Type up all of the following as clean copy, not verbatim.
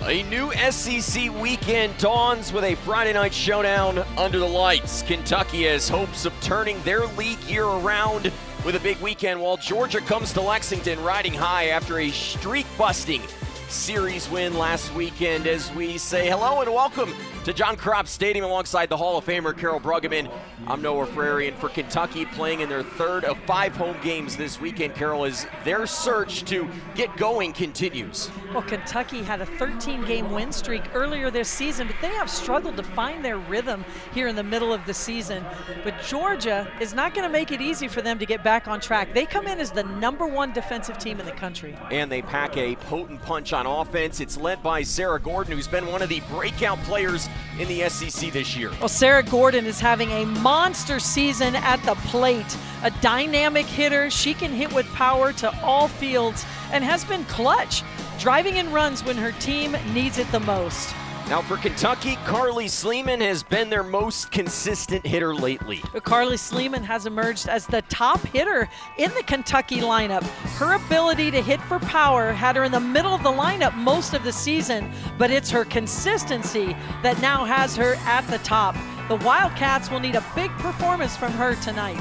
A new SEC weekend dawns with a Friday night showdown under the lights. Kentucky has hopes of turning their league year around with a big weekend, while Georgia comes to Lexington riding high after a streak-busting series win last weekend. As we say hello and welcome to John Kropp Stadium alongside the Hall of Famer Carol Bruggeman. I'm Noah Frarian for Kentucky, playing in their third of 5 home games this weekend. Carol, as their search to get going continues. Well, Kentucky had a 13-game win streak earlier this season, but they have struggled to find their rhythm here in the middle of the season. But Georgia is not going to make it easy for them to get back on track. They come in as the #1 defensive team in the country. And they pack a potent punch on offense. It's led by Sarah Gordon, who's been one of the breakout players in the SEC this year. Well, Sarah Gordon is having a monster season at the plate. A dynamic hitter. She can hit with power to all fields and has been clutch, driving in runs when her team needs it the most. Now for Kentucky, Carly Sleeman has been their most consistent hitter lately. Carly Sleeman has emerged as the top hitter in the Kentucky lineup. Her ability to hit for power had her in the middle of the lineup most of the season, but it's her consistency that now has her at the top. The Wildcats will need a big performance from her tonight.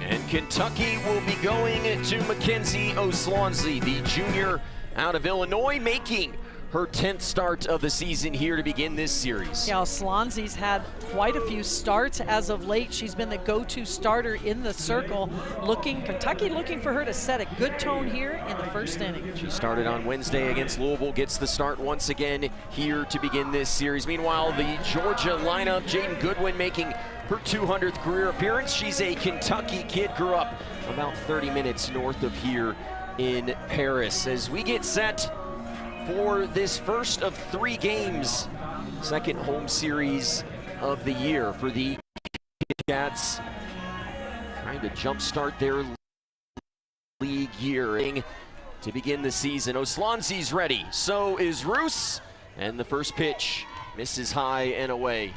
And Kentucky will be going to Mackenzie O'Swansea, the junior out of Illinois, making her 10th start of the season here to begin this series. Yeah, Slanzi's had quite a few starts as of late. She's been the go-to starter in the circle. Kentucky looking for her to set a good tone here in the first inning. She started on Wednesday against Louisville, gets the start once again here to begin this series. Meanwhile, the Georgia lineup, Jaden Goodwin making her 200th career appearance. She's a Kentucky kid, grew up about 30 minutes north of here in Paris. As we get set for this first of 3 games, second home series of the year for the Cats, trying to jumpstart their league year to begin the season. O'Swansea's ready, so is Roos, and the first pitch misses high and away.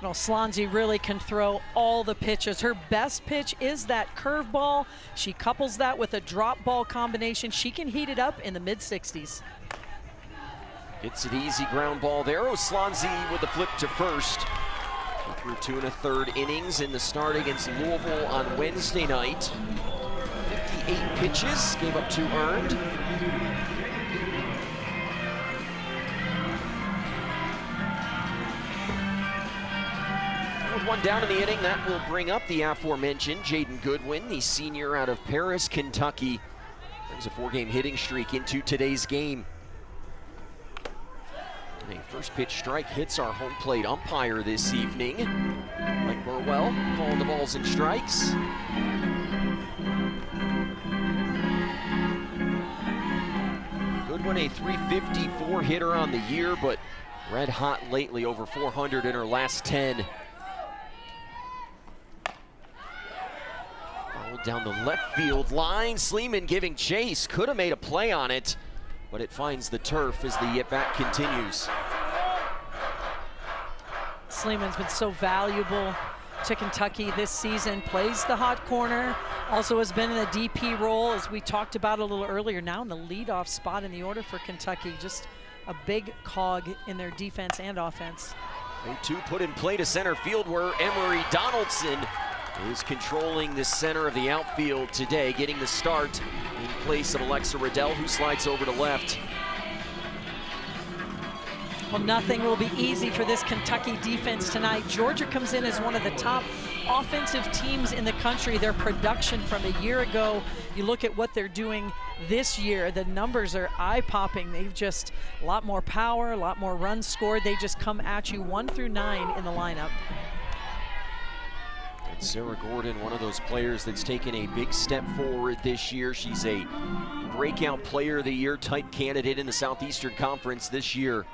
Well, Swansea really can throw all the pitches. Her best pitch is that curveball. She couples that with a drop ball combination. She can heat it up in the mid-60s. It's an easy ground ball there. O'Swansea with the flip to first. She threw 2 1/3 innings in the start against Louisville on Wednesday night. 58 pitches, gave up 2 earned. With 1 down in the inning, that will bring up the aforementioned Jaden Goodwin, the senior out of Paris, Kentucky. Brings a 4-game hitting streak into today's game. And a first pitch strike hits our home plate umpire this evening. Mike Burwell calling the balls and strikes. Goodwin, a .354 hitter on the year, but red hot lately, over 400 in her last 10. Fouled down the left field line. Sleeman giving chase, could have made a play on it, but it finds the turf as the at-bat continues. Sleeman's been so valuable to Kentucky this season. Plays the hot corner, also has been in the DP role, as we talked about a little earlier, now in the leadoff spot in the order for Kentucky. Just a big cog in their defense and offense. A 2 put in play to center field, where Emery Donaldson is controlling the center of the outfield today, getting the start in place of Alexa Riddell, who slides over to left. Well, nothing will be easy for this Kentucky defense tonight. Georgia comes in as one of the top offensive teams in the country. Their production from a year ago, you look at what they're doing this year, the numbers are eye-popping. They've just a lot more power, a lot more runs scored. They just come at you 1 through 9 in the lineup. Sarah Gordon, one of those players that's taken a big step forward this year. She's a breakout player of the year type candidate in the Southeastern Conference this year.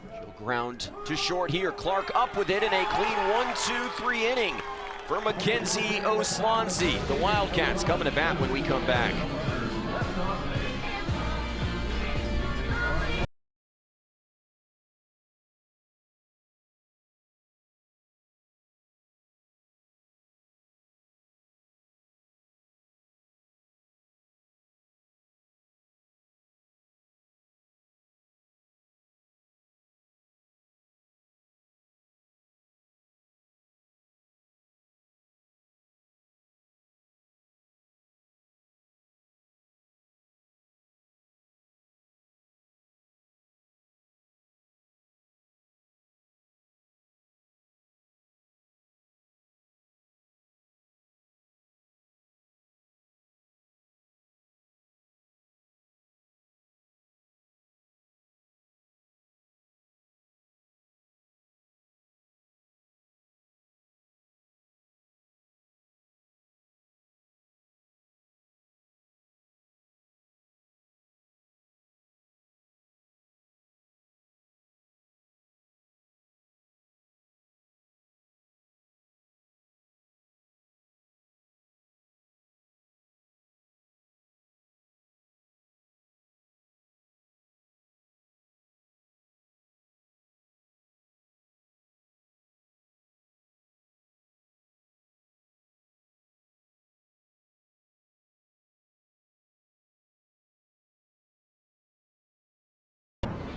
She'll ground to short here. Clark up with it in a clean 1-2-3 inning for Mackenzie O'Swansea. The Wildcats coming to bat when we come back.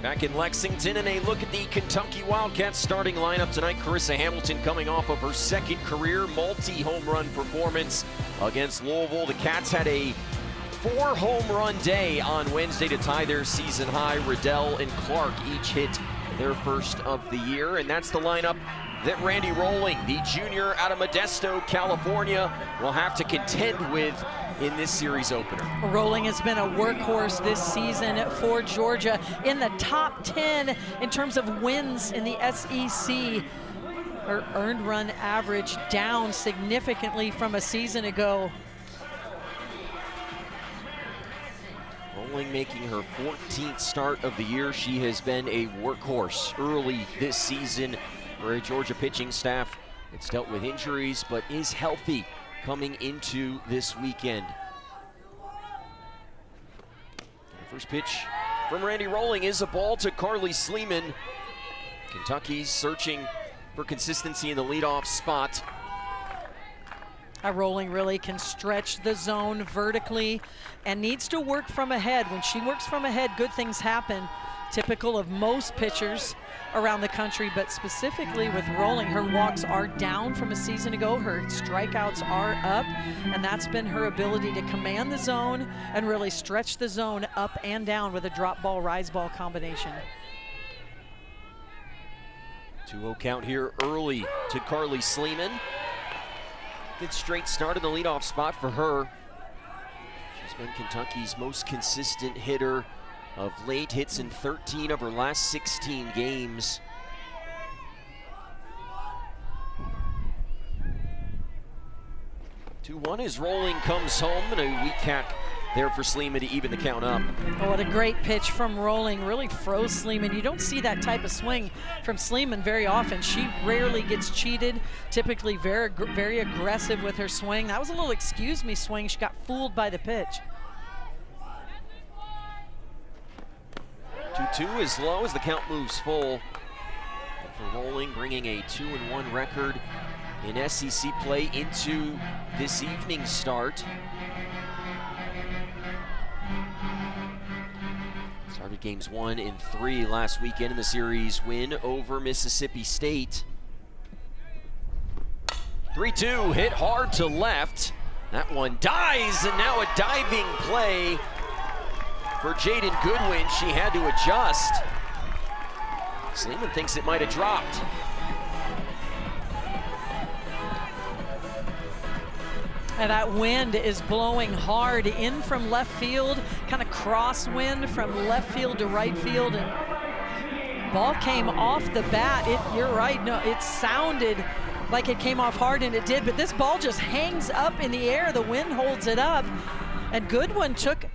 Back in Lexington, and a look at the Kentucky Wildcats starting lineup tonight. Carissa Hamilton coming off of her second career multi-home run performance against Louisville. The Cats had a 4-home run day on Wednesday to tie their season high. Riddell and Clark each hit their first of the year, and that's the lineup that Randy Rolling, the junior out of Modesto, California, will have to contend with in this series opener. Rolling has been a workhorse this season for Georgia, in the top 10 in terms of wins in the SEC. Her earned run average down significantly from a season ago. Rolling making her 14th start of the year. She has been a workhorse early this season for a Georgia pitching staff. It's dealt with injuries, but is healthy coming into this weekend. The first pitch from Randy Rolling is a ball to Carly Sleeman. Kentucky's searching for consistency in the leadoff spot. Rolling really can stretch the zone vertically and needs to work from ahead. When she works from ahead, good things happen. Typical of most pitchers around the country, but specifically with Rolling, her walks are down from a season ago. Her strikeouts are up, and that's been her ability to command the zone and really stretch the zone up and down with a drop ball, rise ball combination. 2-0 count here early to Carly Sleeman. Good straight start in the leadoff spot for her. She's been Kentucky's most consistent hitter of late, hits in 13 of her last 16 games. Two 2-1 as Rolling comes home, and a weak hack there for Sleeman to even the count up. Oh, what a great pitch from Rolling. Really froze Sleeman. You don't see that type of swing from Sleeman very often. She rarely gets cheated, typically very aggressive with her swing. That was a little excuse me swing. She got fooled by the pitch. 2-2 is low as the count moves full. For Rolling, bringing a 2-1 record in SEC play into this evening's start. Started games 1 and 3 last weekend in the series win over Mississippi State. 3-2, hit hard to left. That one dies, and now a diving play for Jaden Goodwin. She had to adjust. Sleeman thinks it might have dropped. And that wind is blowing hard in from left field, kind of crosswind from left field to right field, and ball came off the bat. You're right, no, it sounded like it came off hard, and it did, but this ball just hangs up in the air. The wind holds it up, and Goodwin took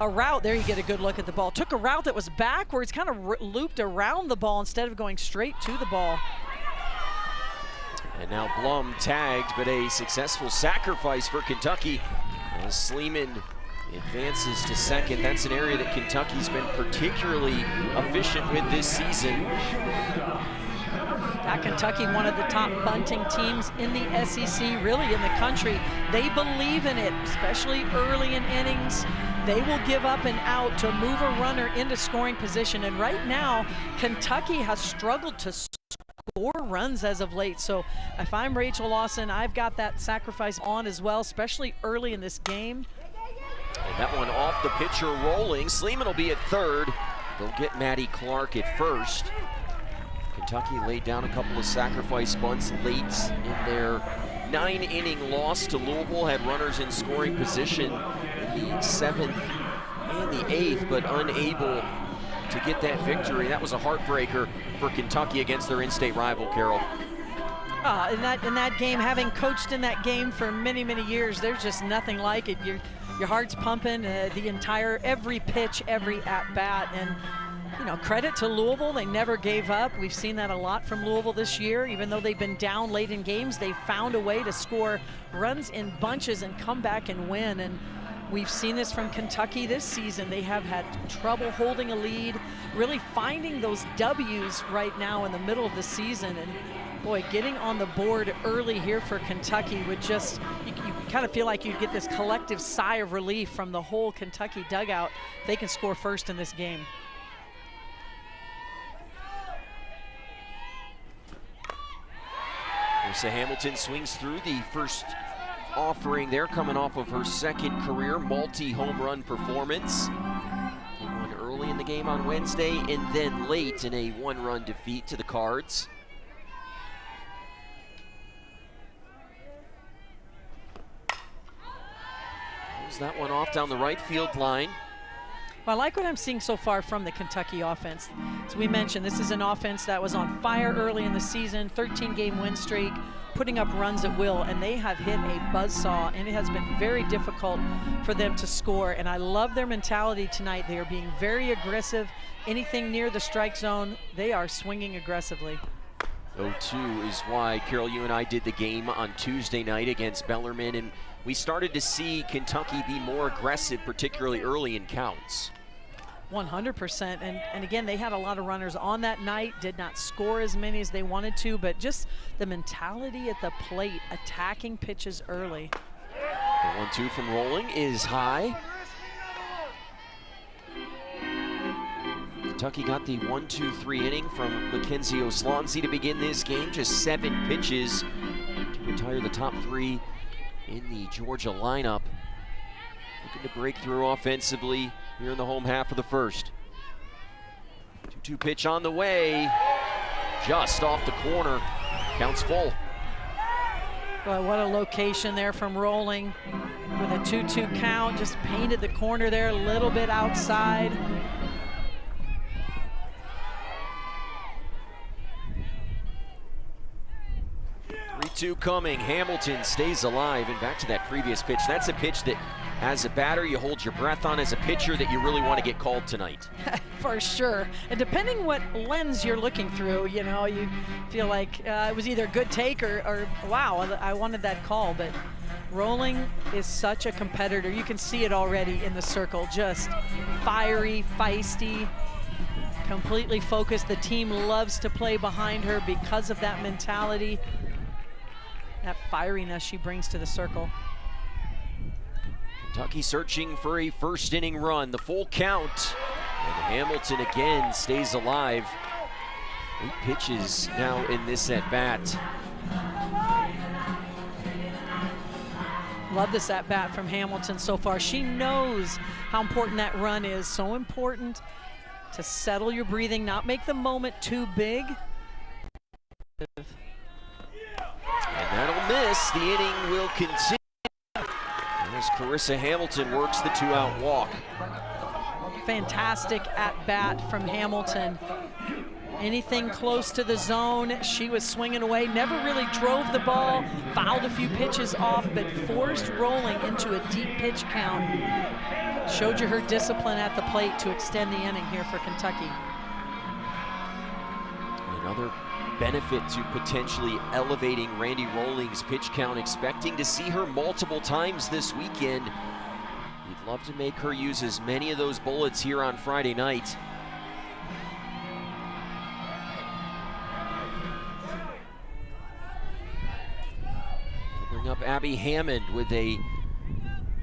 a route, there you get a good look at the ball, took a route that was backwards, kind of looped around the ball instead of going straight to the ball. And now Blum tagged, but a successful sacrifice for Kentucky as Sleeman advances to second. That's an area that Kentucky's been particularly efficient with this season. Kentucky, one of the top bunting teams in the SEC, really in the country. They believe in it, especially early in innings. They will give up an out to move a runner into scoring position. And right now, Kentucky has struggled to score runs as of late. So if I'm Rachel Lawson, I've got that sacrifice on as well, especially early in this game. And that one off the pitcher Rolling. Sleeman will be at third. They'll get Maddie Clark at first. Kentucky laid down a couple of sacrifice bunts late in their 9-inning loss to Louisville, had runners in scoring position in the 7th and the 8th, but unable to get that victory. That was a heartbreaker for Kentucky against their in-state rival, Carol. In that game, having coached in that game for many, many years, there's just nothing like it. Your heart's pumping every pitch, every at-bat, and you know, credit to Louisville, they never gave up. We've seen that a lot from Louisville this year. Even though they've been down late in games, they found a way to score runs in bunches and come back and win. And we've seen this from Kentucky this season. They have had trouble holding a lead, really finding those W's right now in the middle of the season. And boy, getting on the board early here for Kentucky would just, you kind of feel like you'd get this collective sigh of relief from the whole Kentucky dugout. They can score first in this game. Carissa Hamilton swings through the first offering there, coming off of her second career multi-home run performance. One early in the game on Wednesday, and then late in a one-run defeat to the Cards. Throws that one off down the right field line. Well, I like what I'm seeing so far from the Kentucky offense. As we mentioned, this is an offense that was on fire early in the season, 13-game win streak, putting up runs at will, and they have hit a buzzsaw, and it has been very difficult for them to score. And I love their mentality tonight. They are being very aggressive. Anything near the strike zone, they are swinging aggressively. 0-2 is why, Carol, you and I did the game on Tuesday night against Bellarmine, and we started to see Kentucky be more aggressive, particularly early in counts. 100%, and again, they had a lot of runners on that night, did not score as many as they wanted to, but just the mentality at the plate, attacking pitches early. The 1-2 from Rolling is high. Kentucky got the 1-2-3 inning from Mackenzie Oslonzi to begin this game. Just 7 pitches to retire the top 3 in the Georgia lineup. Looking to break through offensively here in the home half of the first. 2-2 pitch on the way. Just off the corner. Counts full. Well, what a location there from Rolling with a 2-2 count. Just painted the corner there a little bit outside. 3-2 coming. Hamilton stays alive, and back to that previous pitch. That's a pitch that, as a batter, you hold your breath on. As a pitcher, that you really want to get called tonight. For sure. And depending what lens you're looking through, you know, you feel like it was either a good take or wow, I wanted that call. But Rolling is such a competitor. You can see it already in the circle. Just fiery, feisty, completely focused. The team loves to play behind her because of that mentality, that fieriness she brings to the circle. Kentucky searching for a first inning run. The full count. And Hamilton again stays alive. 8 pitches now in this at-bat. Love this at-bat from Hamilton so far. She knows how important that run is. So important to settle your breathing, not make the moment too big. And that'll miss. The inning will continue as Carissa Hamilton works the 2-out walk. Fantastic at-bat from Hamilton. Anything close to the zone, she was swinging away, never really drove the ball, fouled a few pitches off, but forced Rolling into a deep pitch count. Showed you her discipline at the plate to extend the inning here for Kentucky. Another benefit to potentially elevating Randy Rolling's pitch count, expecting to see her multiple times this weekend. You'd love to make her use as many of those bullets here on Friday night. Bring up Abby Hammond with a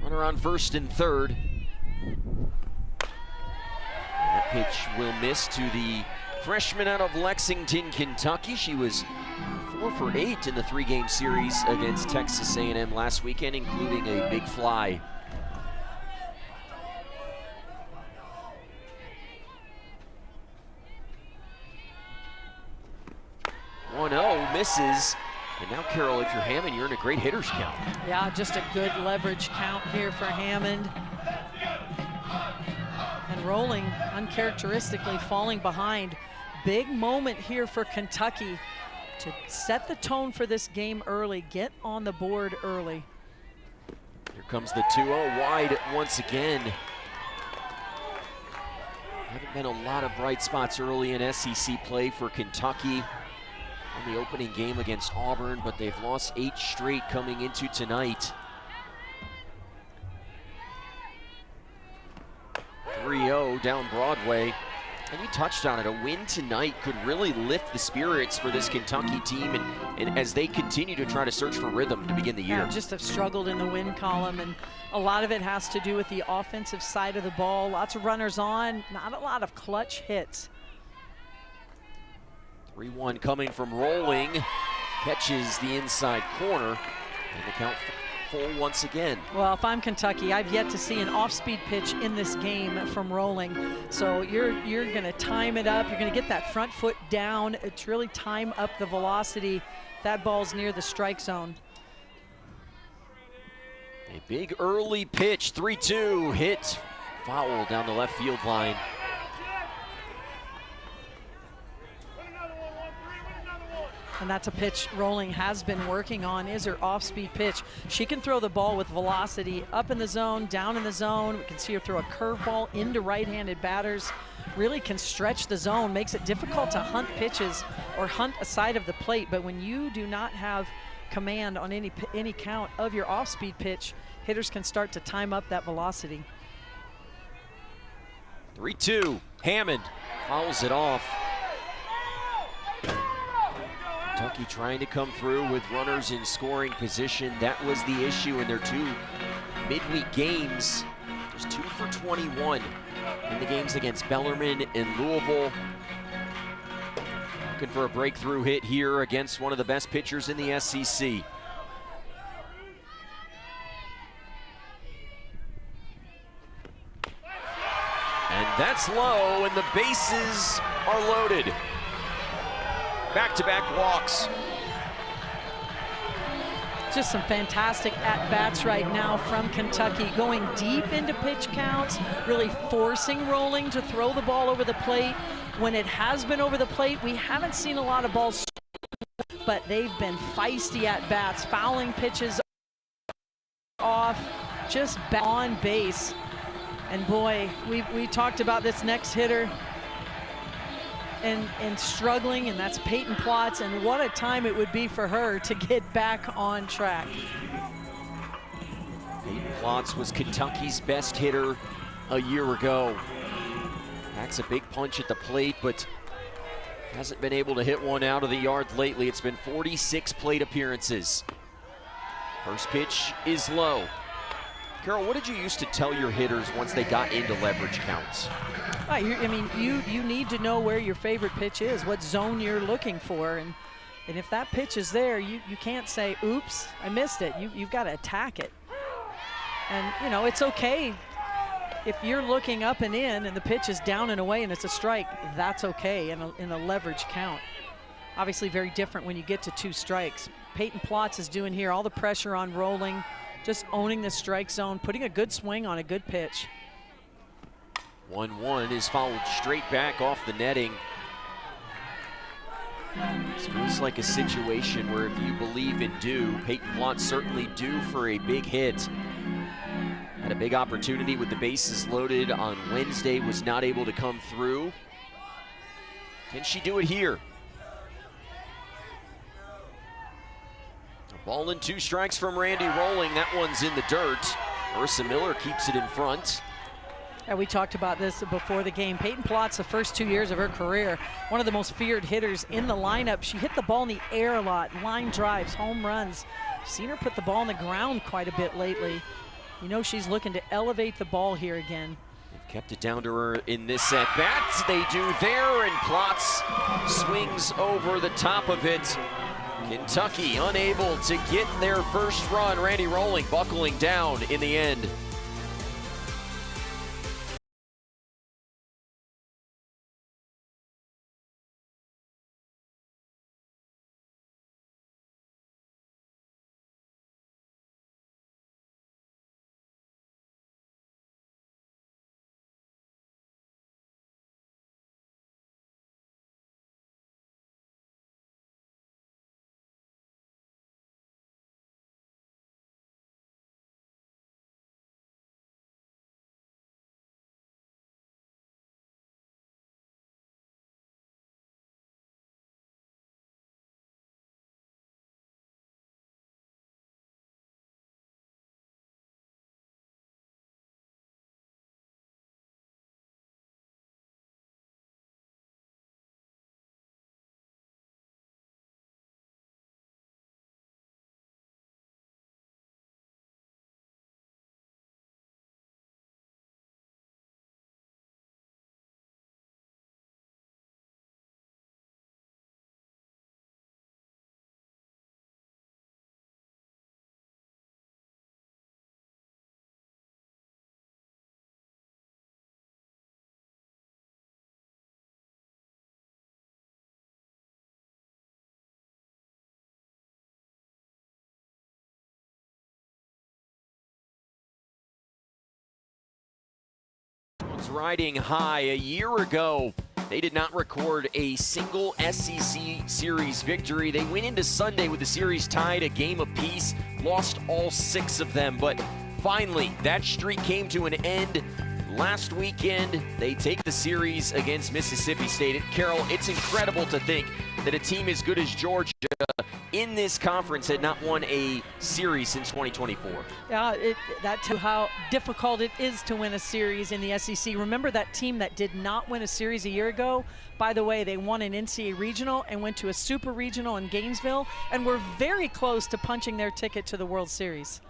runner on first and third. And that pitch will miss to the freshman out of Lexington, Kentucky. She was 4 for 8 in the 3-game series against Texas A&M last weekend, including a big fly. 1-0 misses. And now, Carol, if you're Hammond, you're in a great hitter's count. Yeah, just a good leverage count here for Hammond. And Rolling, uncharacteristically falling behind. Big moment here for Kentucky to set the tone for this game early, get on the board early. Here comes the 2-0 wide once again. Haven't been a lot of bright spots early in SEC play for Kentucky on the opening game against Auburn, but they've lost 8 straight coming into tonight. 3-0 down Broadway. And you touched on it, a win tonight could really lift the spirits for this Kentucky team and as they continue to try to search for rhythm to begin the year. Yeah, just have struggled in the win column, and a lot of it has to do with the offensive side of the ball. Lots of runners on, not a lot of clutch hits. 3-1 coming from Rolling. catches the inside corner, and the count full once again. Well, if I'm Kentucky, I've yet to see an off-speed pitch in this game from Rolling. So you're going to time it up. You're going to get that front foot down to really time up the velocity. That ball's near the strike zone. A big early pitch, 3-2, hit, foul down the left field line. And that's a pitch Rolling has been working on, is her off-speed pitch. She can throw the ball with velocity up in the zone, down in the zone. We can see her throw a curveball into right-handed batters. Really can stretch the zone, makes it difficult to hunt pitches or hunt a side of the plate. But when you do not have command on any count of your off-speed pitch, hitters can start to time up that velocity. 3-2, Hammond fouls it off. Kentucky trying to come through with runners in scoring position. That was the issue in their two midweek games. Just 2 for 21 in the games against Bellarmine and Louisville. Looking for a breakthrough hit here against one of the best pitchers in the SEC. And that's low, and the bases are loaded. Back-to-back walks. Just some fantastic at-bats right now from Kentucky, going deep into pitch counts, really forcing Rolling to throw the ball over the plate. When it has been over the plate, we haven't seen a lot of balls, but they've been feisty at-bats, fouling pitches off, just on base. And boy, we talked about this next hitter and struggling, and that's Peyton Plotz, and what a time it would be for her to get back on track. Peyton Plotz was Kentucky's best hitter a year ago. Packs a big punch at the plate, but hasn't been able to hit one out of the yard lately. It's been 46 plate appearances. First pitch is low. Carol, what did you used to tell your hitters once they got into leverage counts? I mean, you need to know where your favorite pitch is, what zone you're looking for, and if that pitch is there, you can't say, oops, I missed it. You've got to attack it. And, you know, it's okay if you're looking up and in and the pitch is down and away and it's a strike, that's okay in a leverage count. Obviously very different when you get to 2 strikes. Peyton Plotz is doing here all the pressure on Rolling, just owning the strike zone, putting a good swing on a good pitch. 1-1 is fouled straight back off the netting. This feels like a situation where if you believe in due, Peyton Plotz certainly due for a big hit. Had a big opportunity with the bases loaded on Wednesday, was not able to come through. Can she do it here? A ball and 2 strikes from Randy Rolling. That one's in the dirt. Ursa Miller keeps it in front. And we talked about this before the game. Peyton Plotz, the first 2 years of her career, one of the most feared hitters in the lineup. She hit the ball in the air a lot, line drives, home runs. Seen her put the ball on the ground quite a bit lately. You know she's looking to elevate the ball here again. They've kept it down to her in this at-bat. They do there, and Plotz swings over the top of it. Kentucky unable to get their first run. Randy Rolling buckling down in the end. riding high. A year ago, they did not record a single SEC Series victory. They went into Sunday with the series tied a game apiece, lost all 6 of them, but finally that streak came to an end. Last weekend, they take the series against Mississippi State. And Carol, it's incredible to think that a team as good as Georgia in this conference had not won a series since 2024. Yeah, that tells you how difficult it is to win a series in the SEC. Remember that team that did not win a series a year ago? By the way, they won an NCAA regional and went to a super regional in Gainesville and were very close to punching their ticket to the World Series.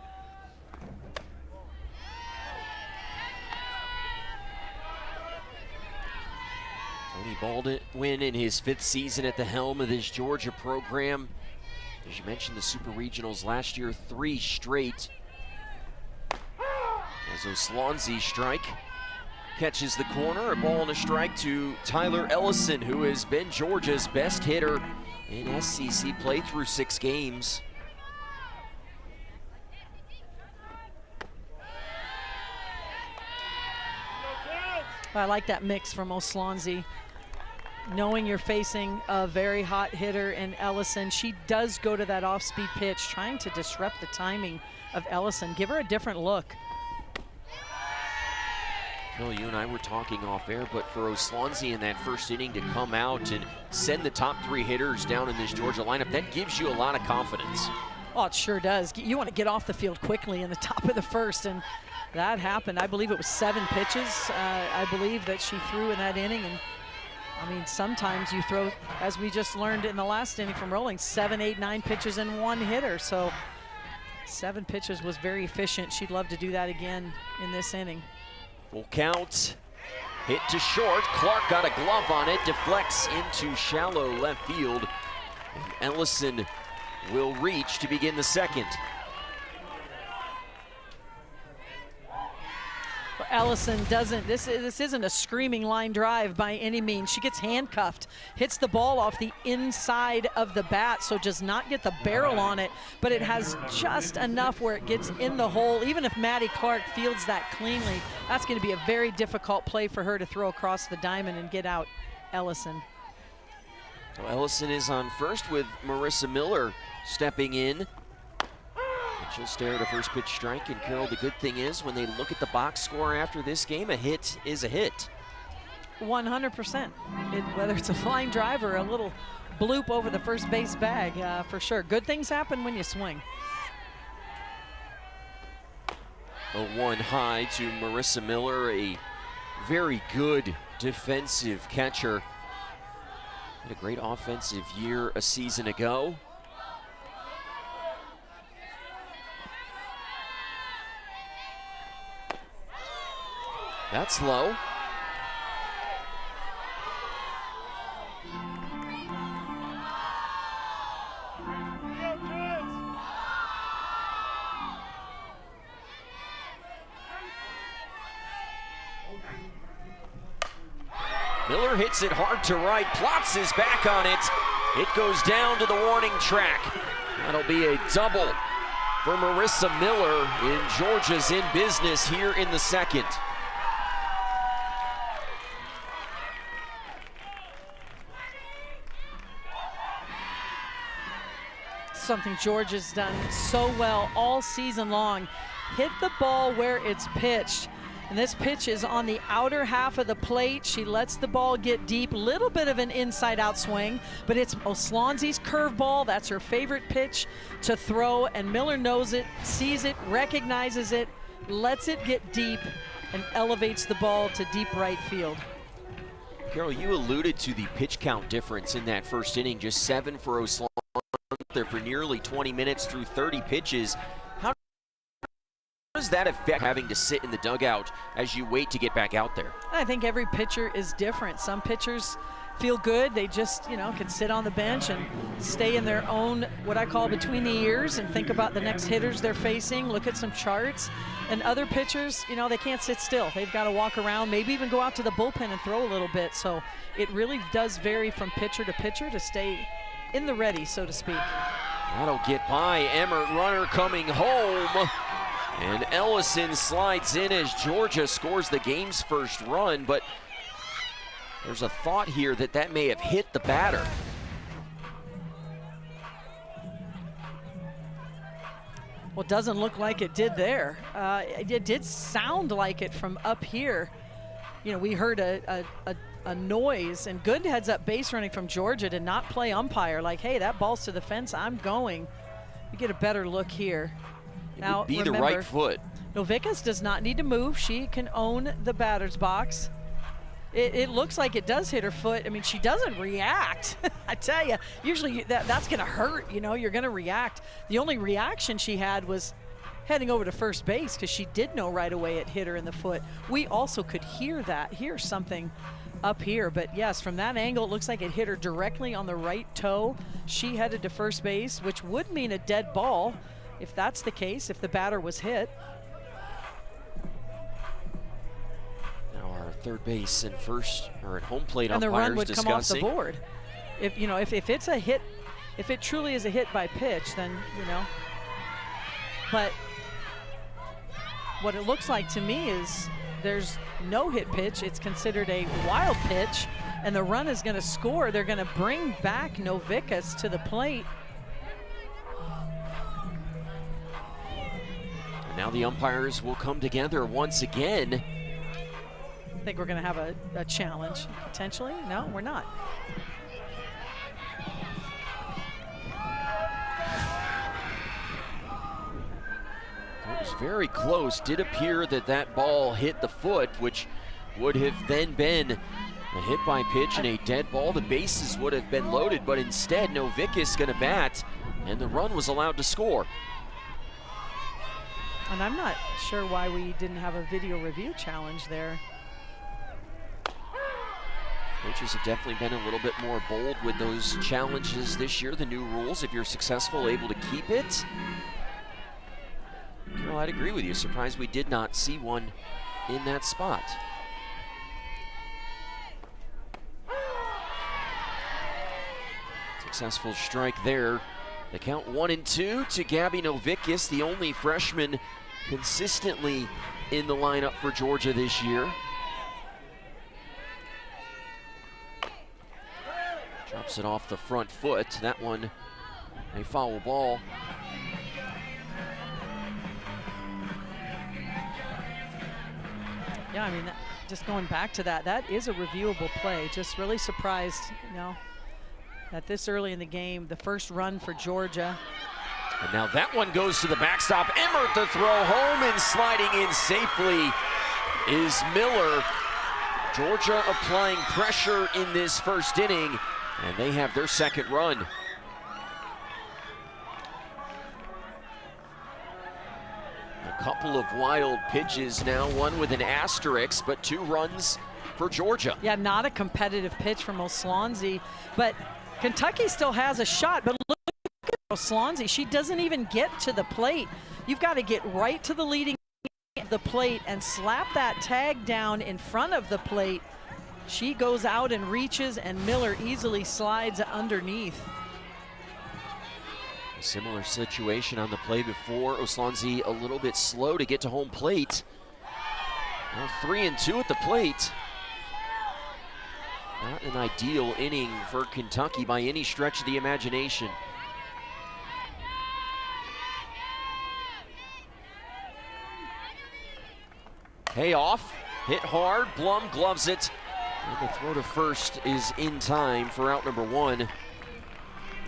Tony Baldwin in his 5th season at the helm of this Georgia program. As you mentioned, the Super Regionals last year, 3 straight. As O'Slanzi strike catches the corner, a ball and a strike to Tyler Ellison, who has been Georgia's best hitter in SEC play through 6 games. I like that mix from O'Slanzi. Knowing you're facing a very hot hitter in Ellison, she does go to that off-speed pitch, trying to disrupt the timing of Ellison. Give her a different look. Well, you and I were talking off air, but for O'Slanzi in that first inning to come out and send the top 3 hitters down in this Georgia lineup, that gives you a lot of confidence. Oh, it sure does. You want to get off the field quickly in the top of the first, and that happened. I believe it was 7 pitches, I believe, that she threw in that inning. And I mean, sometimes you throw, as we just learned in the last inning from Rolling, 7, 8, 9 pitches in 1 hitter. So 7 pitches was very efficient. She'd love to do that again in this inning. Full count, hit to short. Clark got a glove on it, deflects into shallow left field. And Ellison will reach to begin the 2nd. Ellison doesn't, this isn't a screaming line drive by any means. She gets handcuffed, hits the ball off the inside of the bat, so does not get the barrel on it, but it has just enough where it gets in the hole. Even if Maddie Clark fields that cleanly, that's going to be a very difficult play for her to throw across the diamond and get out Ellison. So Ellison is on first with Marissa Miller stepping in. She'll stare at a first pitch strike, and Carol, the good thing is when they look at the box score after this game, a hit is a hit. 100%. Whether it's a line drive or a little bloop over the first base bag, for sure. Good things happen when you swing. A 1 high to Marissa Miller, a very good defensive catcher. Had a great offensive year a season ago. That's low. Miller hits it hard to right, plops his back on it. It goes down to the warning track. That'll be a double for Marissa Miller, and Georgia's in business here in the 2nd. Something Georgia's done so well all season long. Hit the ball where it's pitched. And this pitch is on the outer half of the plate. She lets the ball get deep, little bit of an inside-out swing, but it's O'Slanzi's curveball. That's her favorite pitch to throw, and Miller knows it, sees it, recognizes it, lets it get deep, and elevates the ball to deep right field. Carol, you alluded to the pitch count difference in that first inning, just 7 for O'Slanzi there for nearly 20 minutes through 30 pitches. How does that affect having to sit in the dugout as you wait to get back out there? I think every pitcher is different. Some pitchers feel good. They just, can sit on the bench and stay in their own, what I call between the ears, and think about the next hitters they're facing, look at some charts. And other pitchers, they can't sit still. They've got to walk around, maybe even go out to the bullpen and throw a little bit. So it really does vary from pitcher to stay in the ready, so to speak. That'll get by. Emmert runner coming home. And Ellison slides in as Georgia scores the game's first run, but there's a thought here that that may have hit the batter. Well, it doesn't look like it did there. It did sound like it from up here. You know, we heard a noise, and good heads up base running from Georgia to not play umpire, like, hey, that ball's to the fence, I'm going. You get a better look here. It now, would be remember, the right foot. Novickas does not need to move. She can own the batter's box. It looks like it does hit her foot. I mean, she doesn't react. I tell you, usually that's going to hurt. You know, you're going to react. The only reaction she had was heading over to first base because she did know right away it hit her in the foot. We also could hear something up here. But yes, from that angle, it looks like it hit her directly on the right toe. She headed to first base, which would mean a dead ball if that's the case, if the batter was hit. Now our third base and first, or at home plate and umpires the run would discussing. come off the board. If you know, if it's a hit, if it truly is a hit by pitch, then you know. But what it looks like to me is there's no hit pitch. It's considered a wild pitch, and the run is going to score. They're going to bring back Novickas to the plate. And now the umpires will come together once again. I think we're going to have a challenge, potentially. No, we're not. It was very close. Did appear that that ball hit the foot, which would have then been a hit by pitch and a dead ball. The bases would have been loaded, but instead Novickas going to bat, and the run was allowed to score. And I'm not sure why we didn't have a video review challenge there. Coaches have definitely been a little bit more bold with those challenges this year. The new rules, if you're successful, able to keep it. Carol, I'd agree with you. Surprised we did not see one in that spot. Successful strike there. The count 1-2 to Gabby Novickas, the only freshman consistently in the lineup for Georgia this year. Drops it off the front foot. That one a foul ball. Yeah, I mean, just going back to that, that is a reviewable play. Just really surprised, you know, that this early in the game, the first run for Georgia. And now that one goes to the backstop. Emmert the throw home, and sliding in safely is Miller. Georgia applying pressure in this first inning, and they have their second run. A couple of wild pitches now, one with an asterisk, but 2 runs for Georgia. Yeah, not a competitive pitch from Oslonzi, but Kentucky still has a shot. But look at Oslonzi, she doesn't even get to the plate. You've got to get right to the leading of the plate and slap that tag down in front of the plate. She goes out and reaches, and Miller easily slides underneath. A similar situation on the play before. Oslonzi a little bit slow to get to home plate. Now 3-2 at the plate. Not an ideal inning for Kentucky by any stretch of the imagination. Payoff, hit hard, Blum gloves it. And the throw to first is in time for out number 1.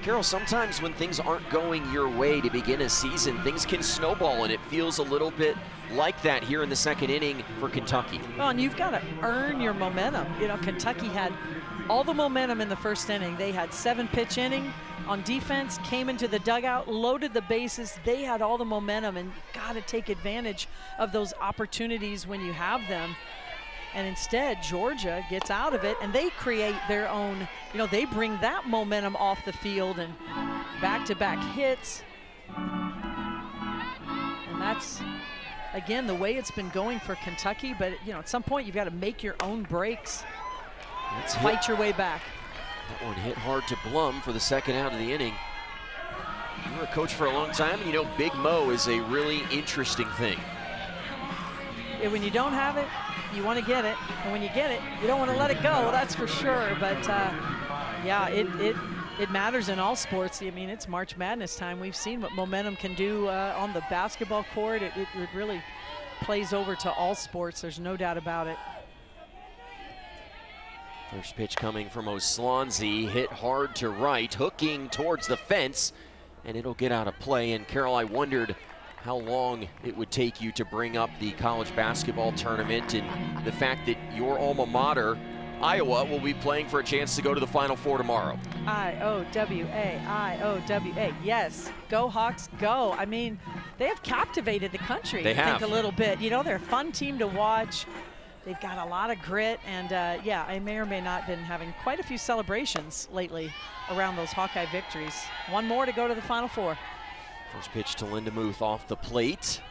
Carol, sometimes when things aren't going your way to begin a season, things can snowball, and it feels a little bit like that here in the second inning for Kentucky. Well, and you've got to earn your momentum. You know, Kentucky had all the momentum in the first inning. They had 7-pitch inning on defense, came into the dugout, loaded the bases. They had all the momentum, and you've got to take advantage of those opportunities when you have them. And instead, Georgia gets out of it, and they create their own, you know, they bring that momentum off the field, and back-to-back hits. And that's, again, the way it's been going for Kentucky. But, you know, at some point, you've got to make your own breaks. Fight your way back. That one hit hard to Blum for the second out of the inning. You were a coach for a long time, and you know Big Mo is a really interesting thing. Yeah, when you don't have it, you want to get it, and when you get it, you don't want to let it go. That's for sure. But yeah, it matters in all sports. I mean, it's March Madness time. We've seen what momentum can do on the basketball court. It really plays over to all sports. There's no doubt about it. First pitch coming from O'Slanzi, hit hard to right, hooking towards the fence, and it'll get out of play. And Carol, I wondered how long it would take you to bring up the college basketball tournament and the fact that your alma mater, Iowa, will be playing for a chance to go to the Final Four tomorrow. I-O-W-A, I-O-W-A. Yes, go Hawks, go. I mean, they have captivated the country, They I have. think, a little bit. You know, they're a fun team to watch. They've got a lot of grit, and yeah, I may or may not have been having quite a few celebrations lately around those Hawkeye victories. One more to go to the Final Four. First pitch to Linda Muth off the plate.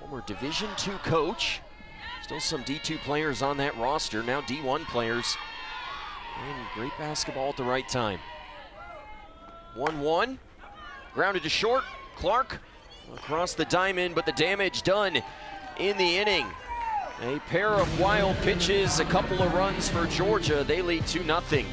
Former Division II coach. Still some D2 players on that roster, now D1 players. And great basketball at the right time. 1-1, grounded to short. Clark across the diamond, but the damage done in the inning. A pair of wild pitches, a couple of runs for Georgia. They lead 2-0.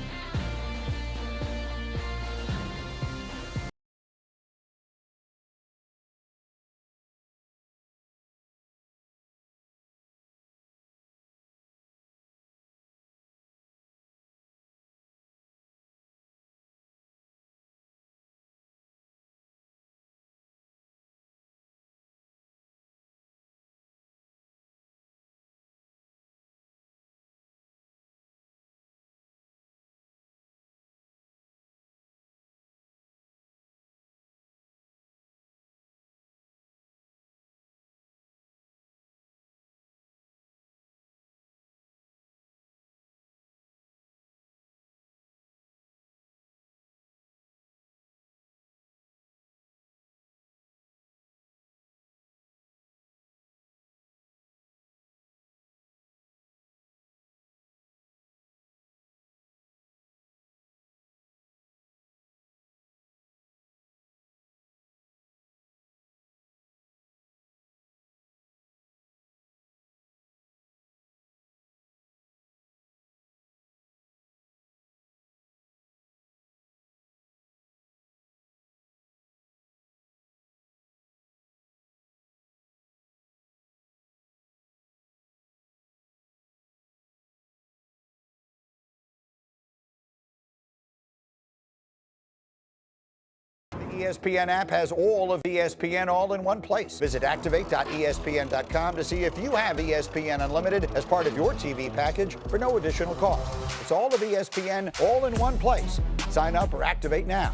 The ESPN app has all of ESPN all in one place. Visit activate.espn.com to see if you have ESPN Unlimited as part of your TV package for no additional cost. It's all of ESPN all in one place. Sign up or activate now.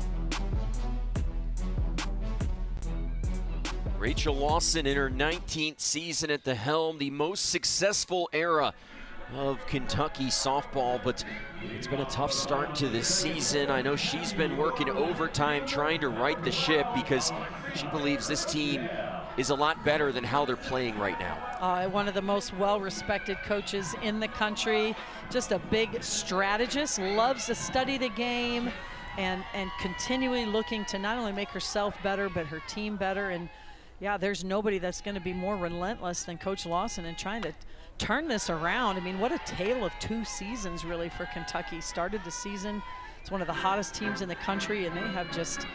Rachel Lawson in her 19th season at the helm, the most successful era of Kentucky softball, but it's been a tough start to this season. I know she's been working overtime trying to right the ship because she believes this team is a lot better than how they're playing right now. One of the most well-respected coaches in the country, just a big strategist, loves to study the game and continually looking to not only make herself better but her team better. And yeah, there's nobody that's going to be more relentless than Coach Lawson in trying to turn this around. I mean, what a tale of two seasons really for Kentucky. Started the season, it's one of the hottest teams in the country, and they have just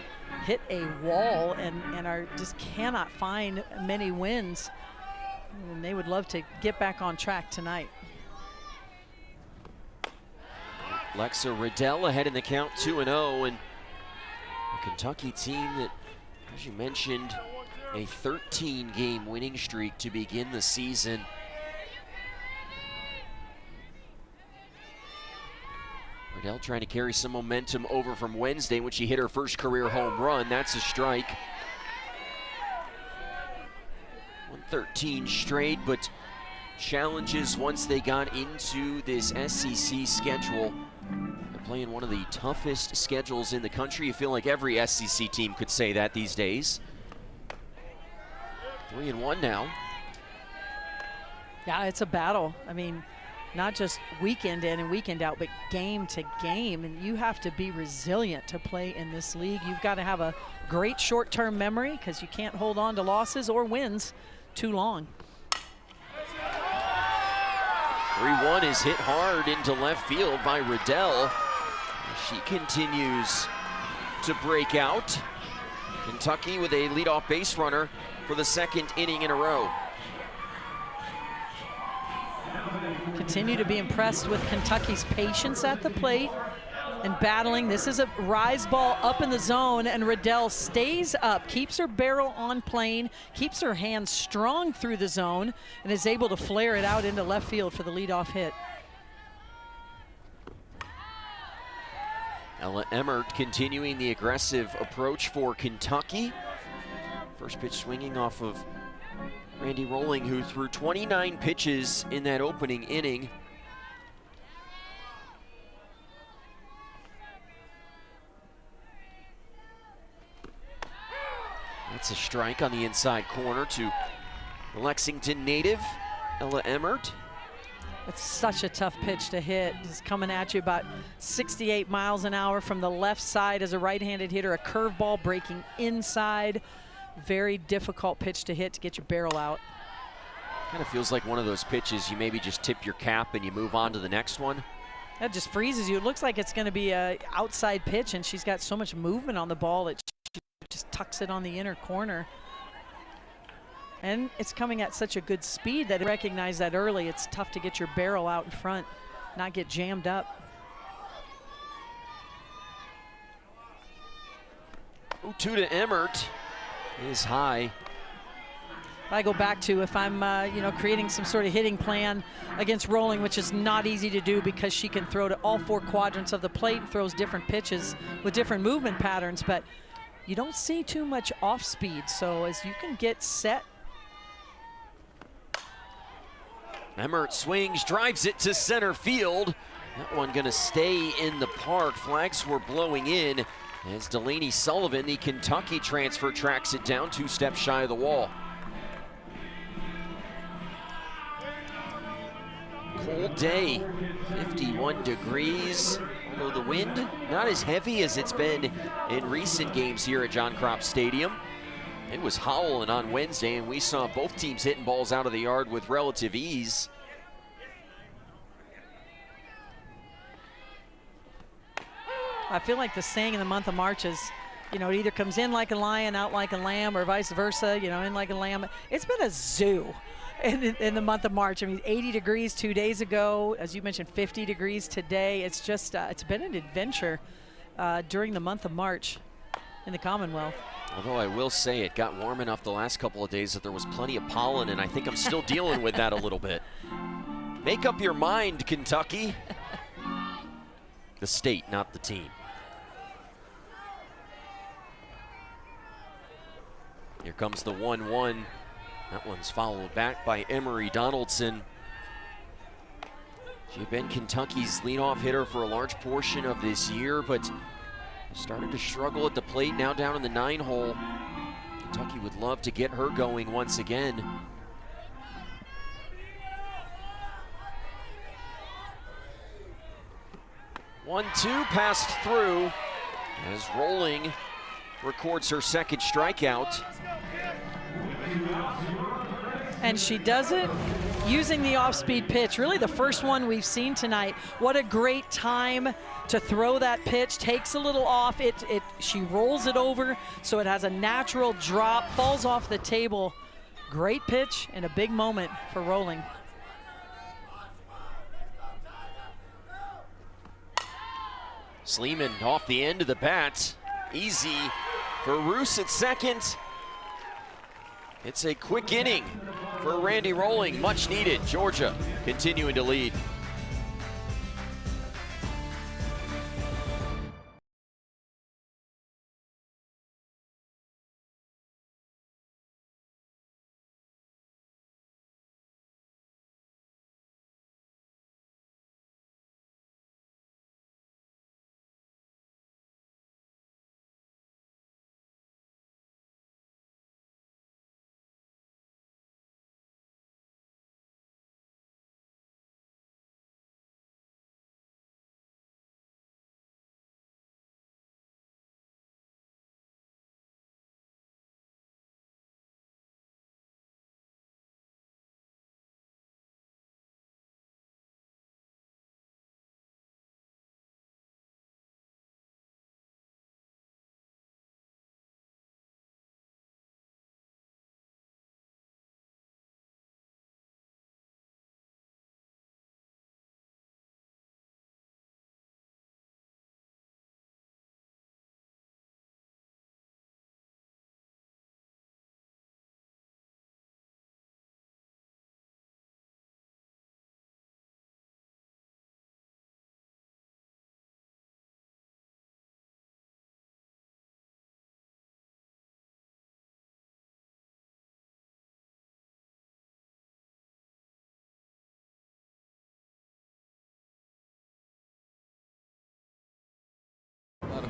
hit a wall and are just cannot find many wins. And they would love to get back on track tonight. Lexa Riddell ahead in the count 2-0, and a Kentucky team that, as you mentioned, a 13-game winning streak to begin the season. Riddell trying to carry some momentum over from Wednesday when she hit her first career home run. That's a strike. 113 straight, but challenges once they got into this SEC schedule. They're playing one of the toughest schedules in the country. You feel like every SEC team could say that these days. 3-1 now. Yeah, it's a battle. I mean, not just weekend in and weekend out, but game to game. And you have to be resilient to play in this league. You've got to have a great short-term memory because you can't hold on to losses or wins too long. 3-1 is hit hard into left field by Riddell. She continues to break out. Kentucky with a leadoff base runner for the second inning in a row. Continue to be impressed with Kentucky's patience at the plate and battling. This is a rise ball up in the zone, and Riddell stays up, keeps her barrel on plane, keeps her hands strong through the zone, and is able to flare it out into left field for the leadoff hit. Ella Emmert continuing the aggressive approach for Kentucky. First pitch swinging off of Randy Rolling, who threw 29 pitches in that opening inning. That's a strike on the inside corner to Lexington native Ella Emmert. It's such a tough pitch to hit. It's coming at you about 68 miles an hour from the left side as a right-handed hitter, a curveball breaking inside. Very difficult pitch to hit to get your barrel out. Kind of feels like one of those pitches you maybe just tip your cap and you move on to the next one. That just freezes you. It looks like it's going to be an outside pitch, and she's got so much movement on the ball it just tucks it on the inner corner. And it's coming at such a good speed that I recognize that early. It's tough to get your barrel out in front, not get jammed up. 0-2 to Emmert is high. I go back to if I'm creating some sort of hitting plan against Rolling, which is not easy to do because she can throw to all four quadrants of the plate and throws different pitches with different movement patterns, but you don't see too much off speed. So as you can get set. Emmert swings, drives it to center field. That one gonna stay in the park. Flags were blowing in as Delaney Sullivan, the Kentucky transfer, tracks it down 2 steps shy of the wall. Cold day, 51 degrees, although the wind not as heavy as it's been in recent games here at John Kropp Stadium. It was howling on Wednesday, and we saw both teams hitting balls out of the yard with relative ease. I feel like the saying in the month of March is, it either comes in like a lion, out like a lamb, or vice versa, in like a lamb. It's been a zoo in the month of March. I mean, 80 degrees 2 days ago, as you mentioned, 50 degrees today. It's just, it's been an adventure during the month of March in the Commonwealth. Although I will say it got warm enough the last couple of days that there was plenty of pollen, and I think I'm still dealing with that a little bit. Make up your mind, Kentucky. The state, not the team. Here comes the 1-1. That one's followed back by Emery Donaldson. She had been Kentucky's leadoff hitter for a large portion of this year, but started to struggle at the plate, now down in the 9-hole. Kentucky would love to get her going once again. One-two passed through as Rolling records her second strikeout. And she does it using the off-speed pitch, really the first one we've seen tonight. What a great time to throw that pitch, takes a little off, she rolls it over so it has a natural drop, falls off the table. Great pitch and a big moment for Rolling. Sleeman off the end of the bat. Easy for Roos at second. It's a quick inning for Randy Rolling, much needed. Georgia continuing to lead.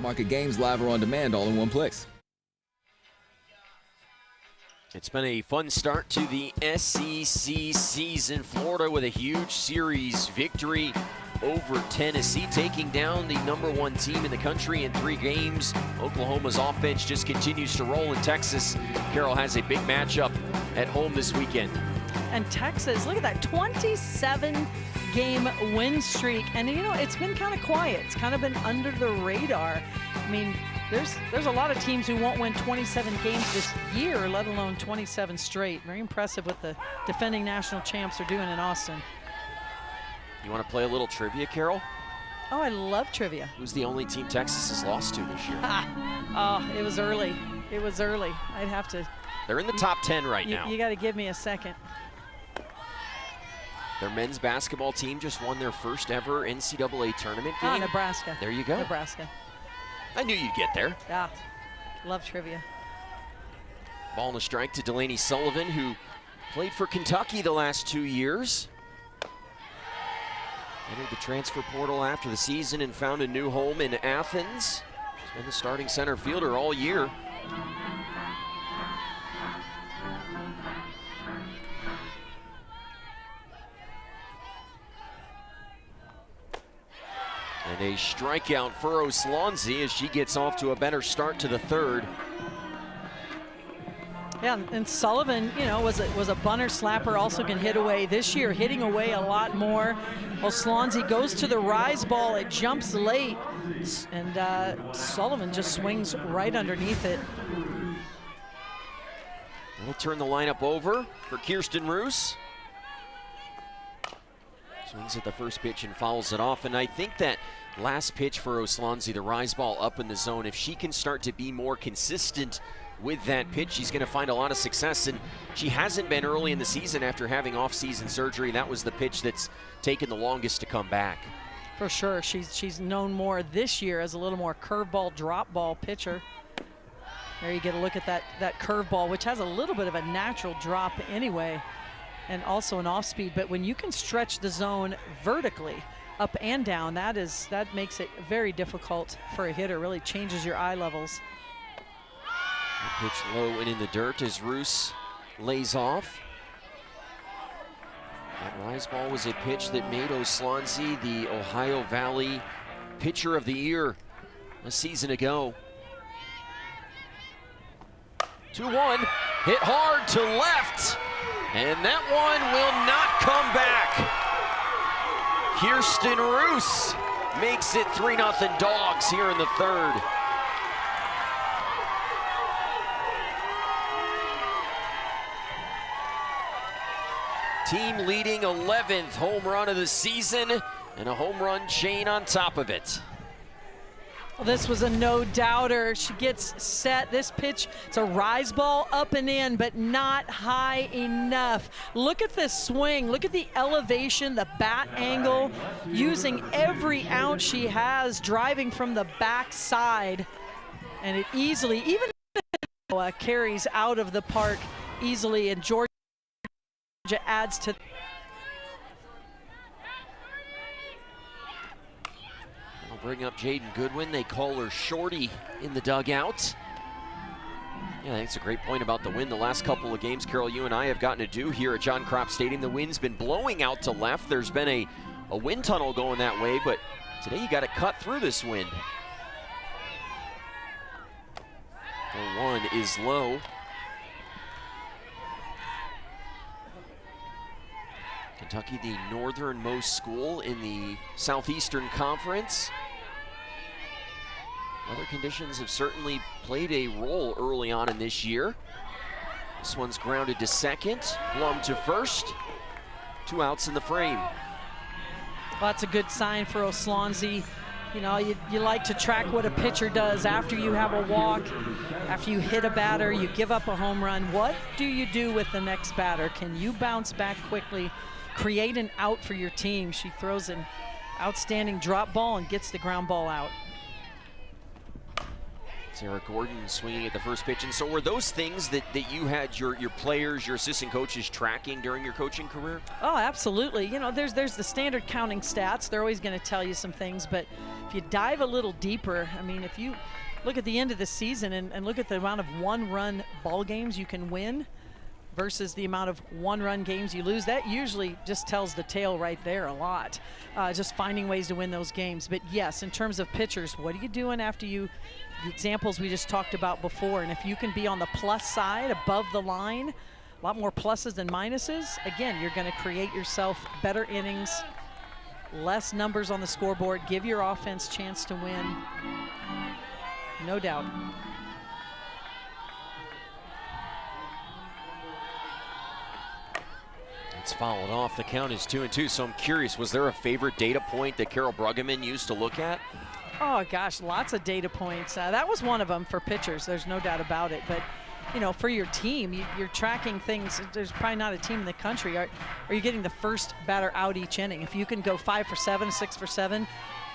Market games live or on demand all in one place. It's been a fun start to the SEC season. Florida with a huge series victory over Tennessee, taking down the #1 team in the country in 3 games. Oklahoma's offense just continues to roll, and Texas, Carol, has a big matchup at home this weekend. And Texas, look at that, 27-game win streak. And you know, it's been kind of quiet. It's kind of been under the radar. I mean, there's a lot of teams who won't win 27 games this year, let alone 27 straight. Very impressive what the defending national champs are doing in Austin. You want to play a little trivia, Carol? Oh, I love trivia. Who's the only team Texas has lost to this year? Oh, it was early. It was early. I'd have to. They're in the top 10 right now. You got to give me a second. Their men's basketball team just won their first ever NCAA tournament game. Nebraska. There you go. Nebraska. I knew you'd get there. Yeah, love trivia. Ball and a strike to Delaney Sullivan, who played for Kentucky the last 2 years. Entered the transfer portal after the season and found a new home in Athens. She's been the starting center fielder all year. And a strikeout for Oslonzi as she gets off to a better start to the 3rd. Yeah, and Sullivan, you know, was a bunter slapper, also can hit away. This year, hitting away a lot more. Oslonzi goes to the rise ball, it jumps late, and Sullivan just swings right underneath it. We'll turn the lineup over for Kirsten Roos. Swings at the first pitch and fouls it off, and I think that last pitch for Oslonzi, the rise ball up in the zone, if she can start to be more consistent with that pitch, she's going to find a lot of success, and she hasn't been early in the season after having off-season surgery. That was the pitch that's taken the longest to come back. For sure, she's known more this year as a little more curveball, drop ball pitcher. There you get a look at that curveball, which has a little bit of a natural drop anyway, and also an off-speed. But when you can stretch the zone vertically, up and down, that makes it very difficult for a hitter. Really changes your eye levels. Pitch low and in the dirt as Roos lays off. That rise ball was a pitch that made Oslonzi the Ohio Valley Pitcher of the Year a season ago. 2-1, hit hard to left, and that one will not come back. Kirsten Roos makes it 3-0 Dogs here in the 3rd. Team leading 11th home run of the season, and a home run chain on top of it. Well, this was a no-doubter. She gets set. This pitch, it's a rise ball up and in, but not high enough. Look at this swing. Look at the elevation, the bat angle, using every ounce she has, driving from the backside. And it easily, even carries out of the park easily, and Georgia adds to. I'll bring up Jaden Goodwin. They call her Shorty in the dugout. Yeah, I think it's a great point about the wind. The last couple of games, Carol, you and I have gotten to do here at John Kropp Stadium. The wind's been blowing out to left. There's been a wind tunnel going that way, but today you got to cut through this wind. The 1 is low. Kentucky, the northernmost school in the Southeastern Conference. Weather conditions have certainly played a role early on in this year. This one's grounded to second, Blum to first. 2 outs in the frame. Well, that's a good sign for Oslonzi. You know, you like to track what a pitcher does after you have a walk, after you hit a batter, you give up a home run. What do you do with the next batter? Can you bounce back quickly, create an out for your team? She throws an outstanding drop ball and gets the ground ball out. Sarah Gordon swinging at the first pitch. And so were those things that you had your players, your assistant coaches tracking during your coaching career? Oh, absolutely. You know, there's the standard counting stats. They're always going to tell you some things, but if you dive a little deeper, I mean, if you look at the end of the season and look at the amount of one-run ball games you can win versus the amount of one-run games you lose, that usually just tells the tale right there a lot. Just finding ways to win those games. But yes, in terms of pitchers, what are you doing after the examples we just talked about before? And if you can be on the plus side, above the line, a lot more pluses than minuses, again, you're going to create yourself better innings, less numbers on the scoreboard, give your offense chance to win. No doubt. It's fouled off. The count is 2-2. So I'm curious, was there a favorite data point that Carol Bruggeman used to look at? Oh gosh, lots of data points. That was one of them for pitchers. There's no doubt about it. But you know, for your team, you're tracking things. There's probably not a team in the country. Are you getting the first batter out each inning? If you can go 5 for 7, 6 for 7.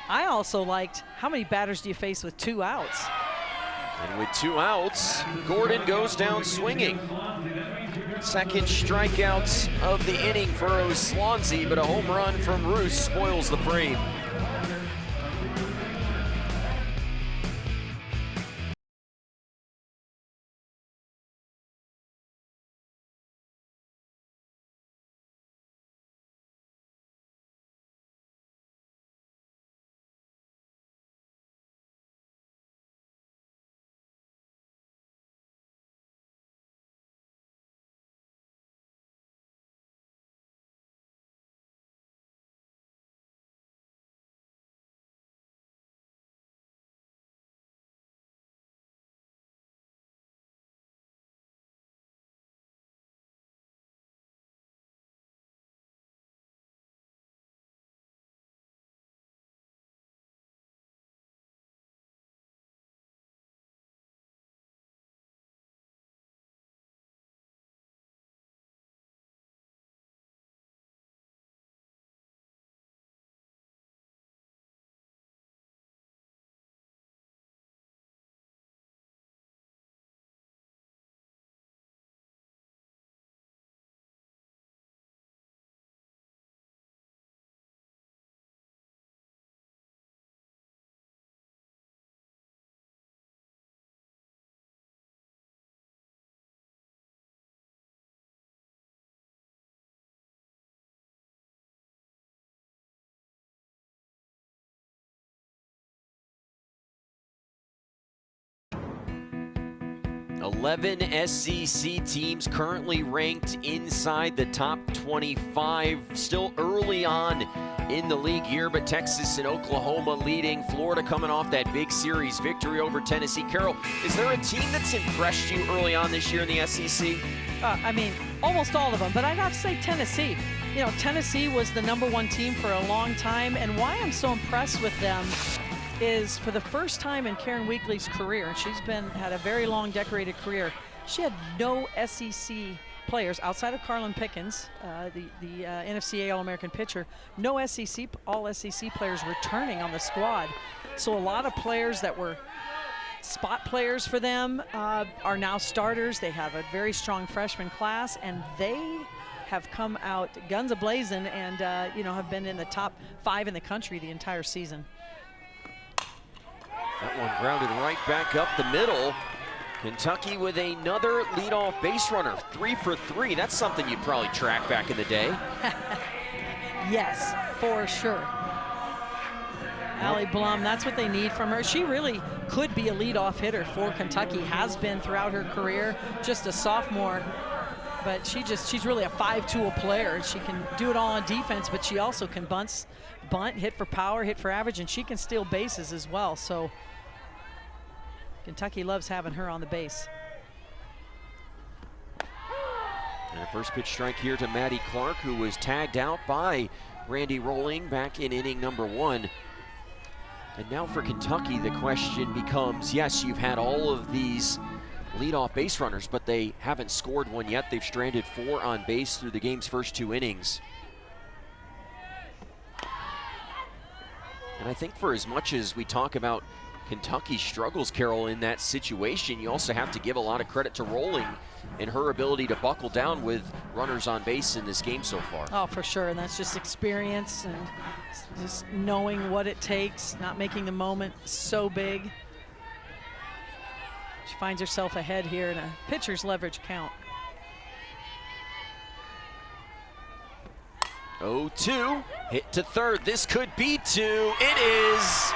I also liked how many batters do you face with 2 outs? And with 2 outs, Gordon goes down swinging. Second strikeouts of the inning for O'Swansea, but a home run from Roos spoils the frame. Eleven SEC teams currently ranked inside the top 25. Still early on in the league here, but Texas and Oklahoma leading. Florida coming off that big series victory over Tennessee. Carol, is there a team that's impressed you early on this year in the SEC? I mean, almost all of them, but I'd have to say Tennessee. You know, Tennessee was the #1 team for a long time, and why I'm so impressed with them is for the first time in Karen Weekly's career, and she's had a very long decorated career, she had no SEC players outside of Carlin Pickens, the NFCA All-American pitcher, no all-SEC players returning on the squad. So a lot of players that were spot players for them are now starters. They have a very strong freshman class, and they have come out guns a-blazing and you know, have been in the top 5 in the country the entire season. That one grounded right back up the middle. Kentucky with another leadoff base runner, 3 for 3. That's something you'd probably track back in the day. Yes, for sure. Allie Blum, that's what they need from her. She really could be a leadoff hitter for Kentucky, has been throughout her career, just a sophomore. But she's really a 5-tool player. She can do it all on defense, but she also can bunt, hit for power, hit for average, and she can steal bases as well. So Kentucky loves having her on the base. And a first pitch strike here to Maddie Clark, who was tagged out by Randy Rolling back in inning #1. And now for Kentucky, the question becomes, yes, you've had all of these leadoff base runners, but they haven't scored one yet. They've stranded 4 on base through the game's first 2 innings. And I think for as much as we talk about Kentucky struggles, Carol, in that situation. You also have to give a lot of credit to Rolling and her ability to buckle down with runners on base in this game so far. Oh, for sure, and that's just experience and just knowing what it takes, not making the moment so big. She finds herself ahead here in a pitcher's leverage count. 0-2, hit to third. This could be two. It is.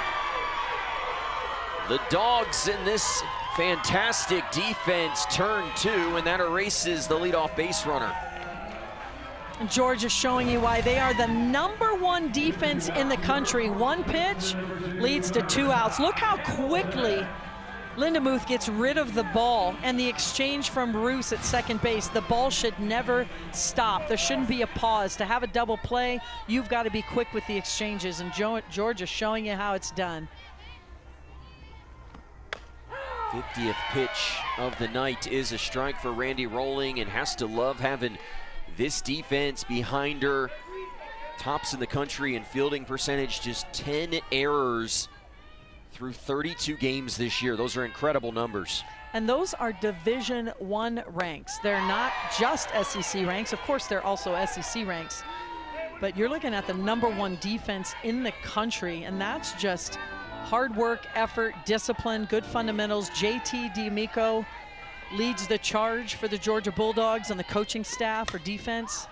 The Dogs in this fantastic defense turn two, and that erases the leadoff base runner. And Georgia showing you why they are the #1 defense in the country. One pitch leads to 2 outs. Look how quickly Lindemuth gets rid of the ball, and the exchange from Roos at second base. The ball should never stop. There shouldn't be a pause. To have a double play, you've got to be quick with the exchanges, and Georgia showing you how it's done. 50th pitch of the night is a strike for Randy Rolling, and has to love having this defense behind her. Tops in the country in fielding percentage, just 10 errors through 32 games this year. Those are incredible numbers. And those are Division I ranks. They're not just SEC ranks. Of course, they're also SEC ranks. But you're looking at the #1 defense in the country, and that's just hard work, effort, discipline, good fundamentals. JT D'Amico leads the charge for the Georgia Bulldogs and the coaching staff for defense.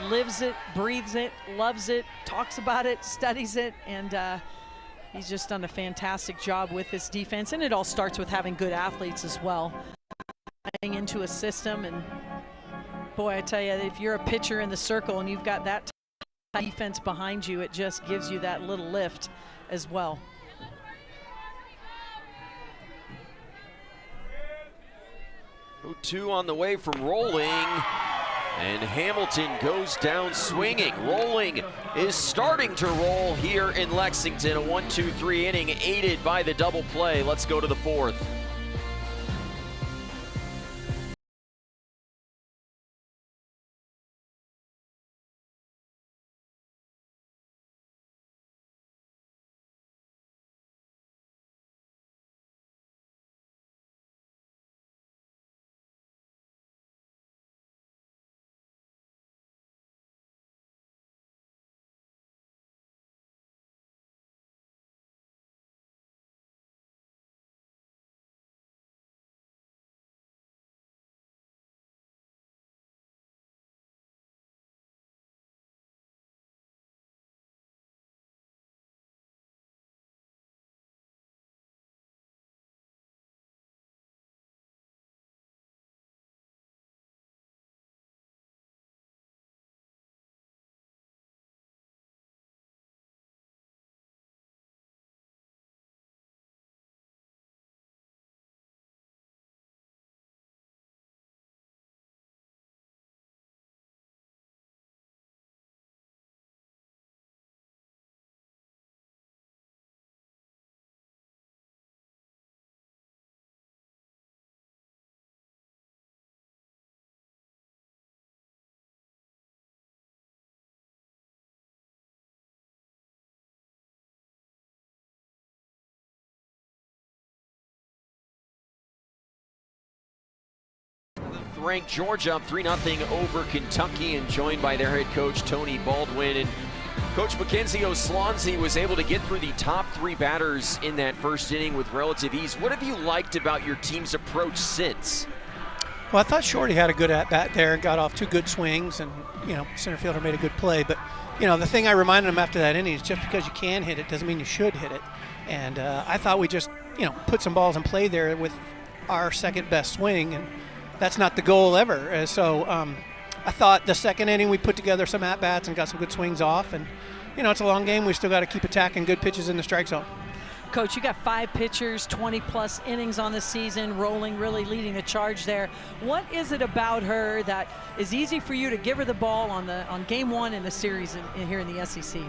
Lives it, breathes it, loves it, talks about it, studies it, and he's just done a fantastic job with this defense. And it all starts with having good athletes as well. Playing into a system, and boy, I tell you, if you're a pitcher in the circle and you've got that defense behind you, it just gives you that little lift as well. 0-2 on the way from Rolling, and Hamilton goes down swinging. Rolling is starting to roll here in Lexington. A 1-2-3 inning aided by the double play. Let's go to the fourth. Ranked Georgia up 3-0 over Kentucky, and joined by their head coach Tony Baldwin. And Coach Mackenzie O'Slansey was able to get through the top 3 batters in that first inning with relative ease. What have you liked about your team's approach since? Well, I thought Shorty had a good at-bat there and got off 2 good swings, and, center fielder made a good play. But, the thing I reminded him after that inning is just because you can hit it doesn't mean you should hit it. And I thought we just, put some balls in play there with our second best swing, and that's not the goal ever. So I thought the second inning we put together some at-bats and got some good swings off. And, it's a long game. We still got to keep attacking good pitches in the strike zone. Coach, you got 5 pitchers, 20-plus innings on the season. Rolling really leading the charge there. What is it about her that is easy for you to give her the ball on game 1 in the series here in the SEC?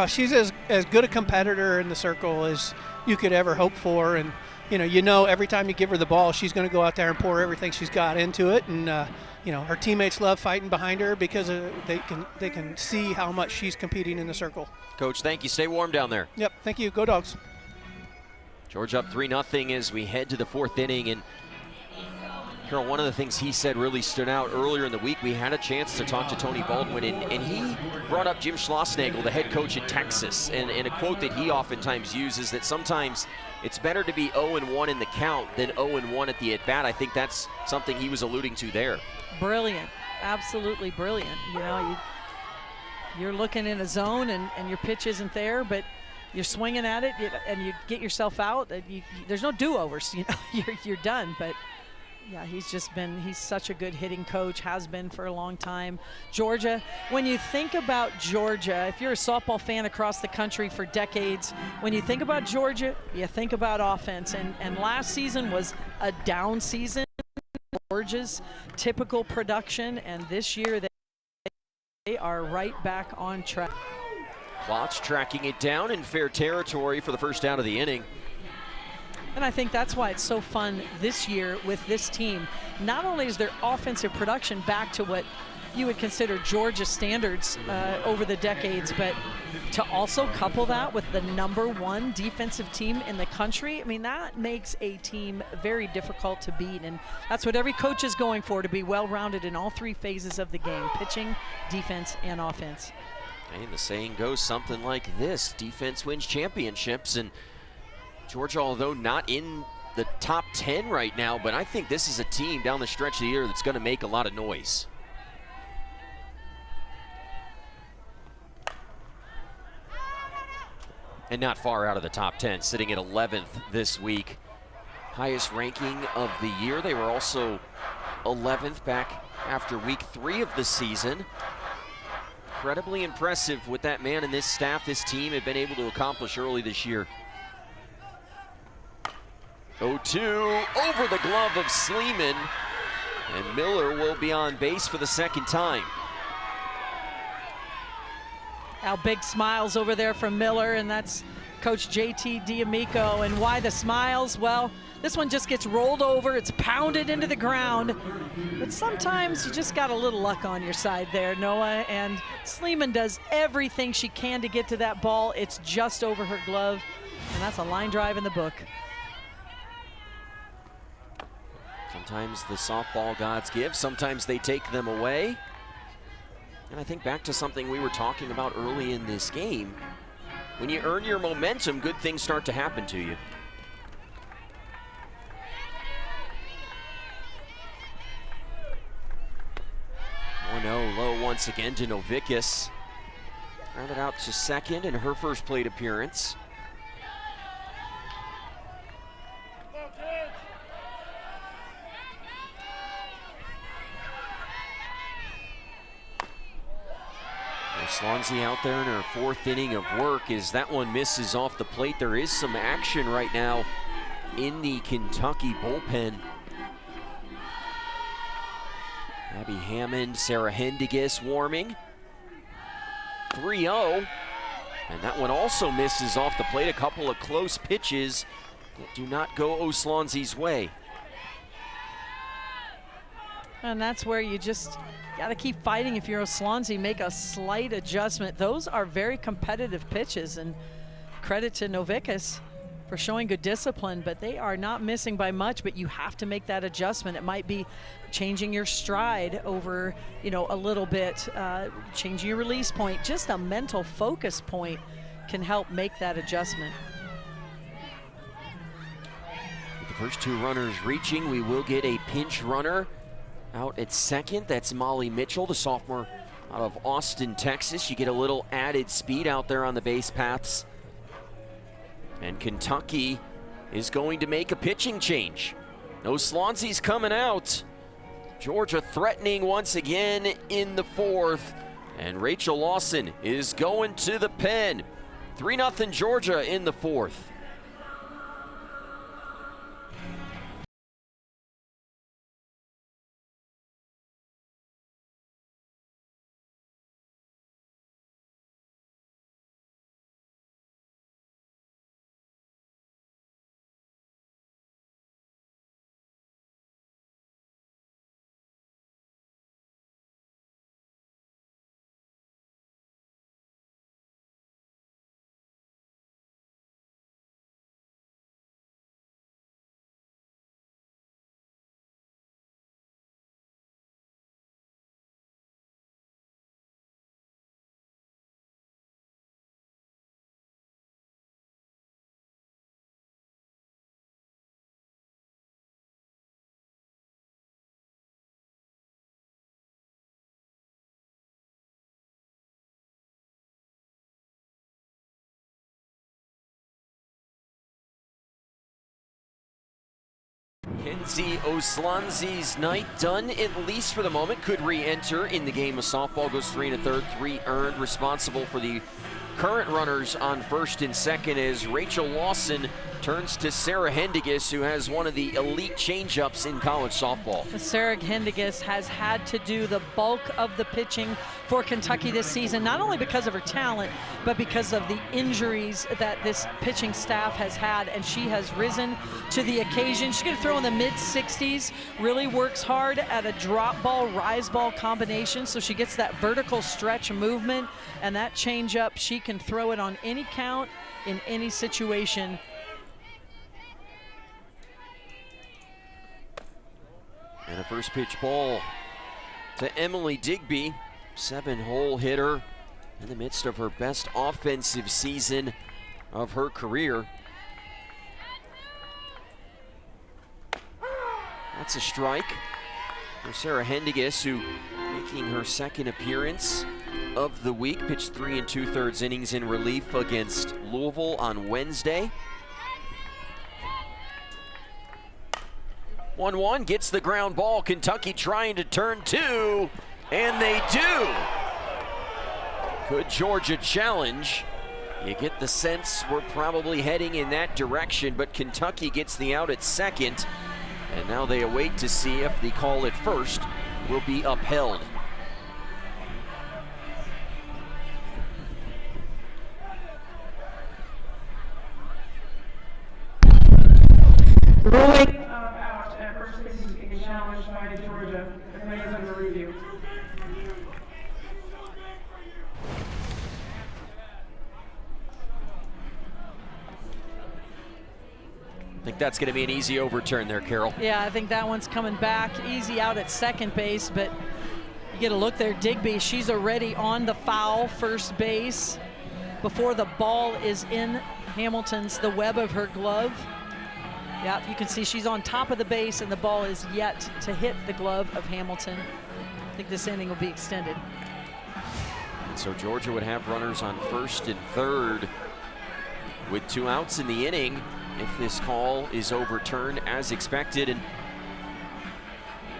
She's as good a competitor in the circle as you could ever hope for. And, every time you give her the ball, she's going to go out there and pour everything she's got into it. And, her teammates love fighting behind her because they can see how much she's competing in the circle. Coach, thank you. Stay warm down there. Yep, thank you. Go Dogs. Georgia up 3-0 as we head to the 4th inning. And Carol, one of the things he said really stood out earlier in the week. We had a chance to talk to Tony Baldwin, and he brought up Jim Schlossnagle, the head coach at Texas, and a quote that he oftentimes uses, that sometimes it's better to be 0-1 in the count than 0-1 at the at-bat. I think that's something he was alluding to there. Brilliant, absolutely brilliant. You know, you're looking in a zone and your pitch isn't there, but you're swinging at it and you get yourself out. There's no do-overs, you know, you're done. But yeah, he's such a good hitting coach, has been for a long time. Georgia, when you think about Georgia, if you're a softball fan across the country for decades, when you think about Georgia, you think about offense. And last season was a down season, Georgia's typical production, and this year they are right back on track. Watch tracking it down in fair territory for the first out of the inning. And I think that's why it's so fun this year with this team. Not only is their offensive production back to what you would consider Georgia standards over the decades, but to also couple that with the #1 defensive team in the country, I mean, that makes a team very difficult to beat. And that's what every coach is going for, to be well-rounded in all 3 phases of the game: pitching, defense, and offense. And the saying goes something like this: defense wins championships. And Georgia, although not in the top 10 right now, but I think this is a team down the stretch of the year that's going to make a lot of noise. And not far out of the top 10, sitting at 11th this week. Highest ranking of the year. They were also 11th back after week 3 of the season. Incredibly impressive what that man and this staff, this team, have been able to accomplish early this year. 0-2 over the glove of Sleeman, and Miller will be on base for the 2nd time. Now big smiles over there from Miller, and that's Coach JT D'Amico. And why the smiles? Well, this one just gets rolled over, it's pounded into the ground, but sometimes you just got a little luck on your side there, Noah, and Sleeman does everything she can to get to that ball. It's just over her glove, and that's a line drive in the book. Sometimes the softball gods give, sometimes they take them away. And I think back to something we were talking about early in this game. When you earn your momentum, good things start to happen to you. 1-0 low once again to Novickus. Rounded out to 2nd in her first plate appearance. Swansea out there in her 4th inning of work as that one misses off the plate. There is some action right now in the Kentucky bullpen. Abby Hammond, Sarah Hendigas warming. 3-0, and that one also misses off the plate. A couple of close pitches that do not go Swansea's way. And that's where you just got to keep fighting. If you're Swansea, make a slight adjustment. Those are very competitive pitches, and credit to Novickus for showing good discipline, but they are not missing by much, but you have to make that adjustment. It might be changing your stride over, you know, a little bit, changing your release point. Just a mental focus point can help make that adjustment. With the first 2 runners reaching, we will get a pinch runner out at 2nd. That's Molly Mitchell, the sophomore out of Austin, Texas. You get a little added speed out there on the base paths. And Kentucky is going to make a pitching change. No Swansea's coming out. Georgia threatening once again in the 4th. And Rachel Lawson is going to the pen. 3-0 Georgia in the 4th. Lindsay Oslanzi's night done, at least for the moment. Could re-enter in the game of softball. Goes 3 1/3, 3 earned. Responsible for the current runners on first and second as Rachel Lawson turns to Sarah Hendiges, who has one of the elite changeups in college softball. Sarah Hendiges has had to do the bulk of the pitching for Kentucky this season, not only because of her talent, but because of the injuries that this pitching staff has had, and she has risen to the occasion. She's going to throw in the mid-60s, really works hard at a drop ball, rise ball combination, so she gets that vertical stretch movement, and that changeup, she can throw it on any count, in any situation. And a first pitch ball to Emily Digby, 7-hole hitter in the midst of her best offensive season of her career. That's a strike for Sarah Hendiges, who making her second appearance of the week. Pitched 3 2/3 innings in relief against Louisville on Wednesday. 1-1, gets the ground ball. Kentucky trying to turn 2, and they do. Good Georgia challenge. You get the sense we're probably heading in that direction, but Kentucky gets the out at second, and now they await to see if the call at first will be upheld. Ruling out at first base is being challenged by Georgia. The play is under review. I think that's going to be an easy overturn there, Carol. Yeah, I think that one's coming back. Easy out at second base, but you get a look there. Digby, she's already on the foul first base before the ball is in Hamilton's, the web of her glove. Yeah, you can see she's on top of the base and the ball is yet to hit the glove of Hamilton. I think this inning will be extended. And so Georgia would have runners on first and third with 2 outs in the inning if this call is overturned as expected. And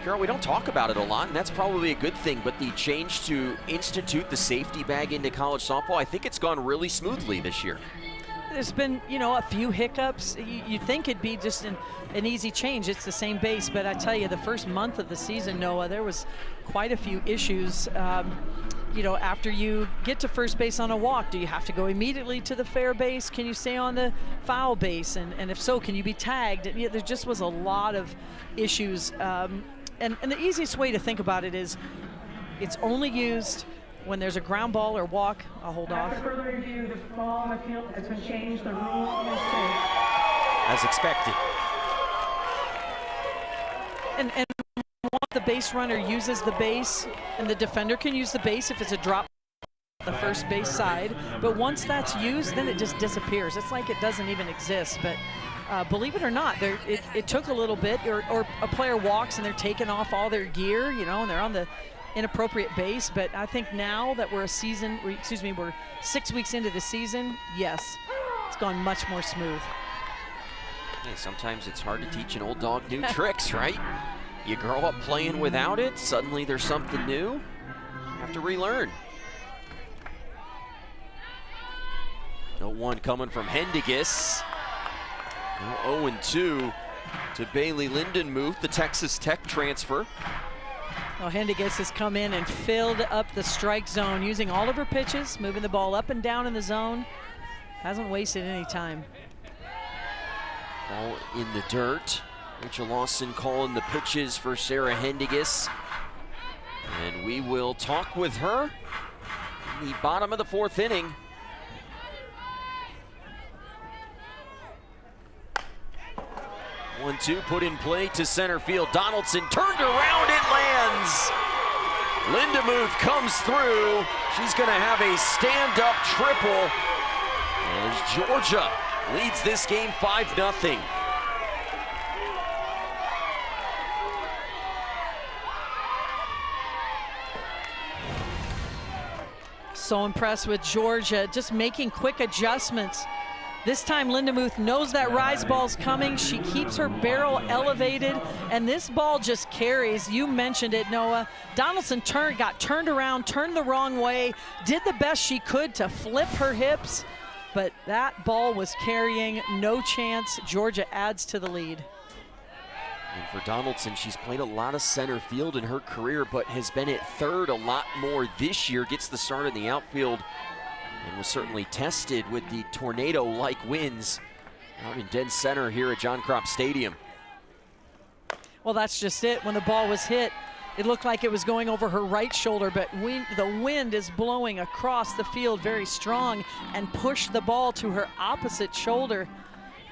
Carol, we don't talk about it a lot, and that's probably a good thing, but the change to institute the safety bag into college softball, I think it's gone really smoothly this year. There's been, you know, a few hiccups. You'd think it'd be just an easy change. It's the same base, but I tell you, the first month of the season, Noah, there was quite a few issues. You know, after you get to first base on a walk, do you have to go immediately to the fair base? Can you stay on the foul base? And if so, can you be tagged? And, yeah, there just was a lot of issues. And the easiest way to think about it is it's only used when there's a ground ball or walk. I'll hold off. After further review, the ball on the field has been changed. The rule is changed. As expected. And once the base runner uses the base, and the defender can use the base if it's a drop on the first base side, but once that's used, then it just disappears. It's like it doesn't even exist. But believe it or not, it took a little bit, or a player walks and they're taking off all their gear, you know, and they're on the inappropriate base. But I think now that we're we're 6 weeks into the season, yes, it's gone much more smooth. Hey, sometimes it's hard to teach an old dog new tricks, right? You grow up playing without it, suddenly there's something new. You have to relearn. 0-1 coming from Hendiges. Now 0-2 to Bailey Lindenmuth, the Texas Tech transfer. Well, Hendiges has come in and filled up the strike zone using all of her pitches, moving the ball up and down in the zone. Hasn't wasted any time. Ball in the dirt. Rachel Lawson calling the pitches for Sarah Hendiges. And we will talk with her in the bottom of the 4th inning. One-two put in play to center field. Donaldson turned around, it lands. Lindenmuth comes through. She's gonna have a stand-up triple as Georgia leads this game 5-0. So impressed with Georgia, just making quick adjustments. This time Lindemuth knows that rise ball's coming. She keeps her barrel elevated, and this ball just carries. You mentioned it, Noah. Donaldson got turned around, turned the wrong way, did the best she could to flip her hips, but that ball was carrying, no chance. Georgia adds to the lead. And for Donaldson, she's played a lot of center field in her career, but has been at third a lot more this year. Gets the start in the outfield and was certainly tested with the tornado-like winds out in dead center here at John Kropp Stadium. Well, that's just it. When the ball was hit, it looked like it was going over her right shoulder, but the wind is blowing across the field very strong and pushed the ball to her opposite shoulder.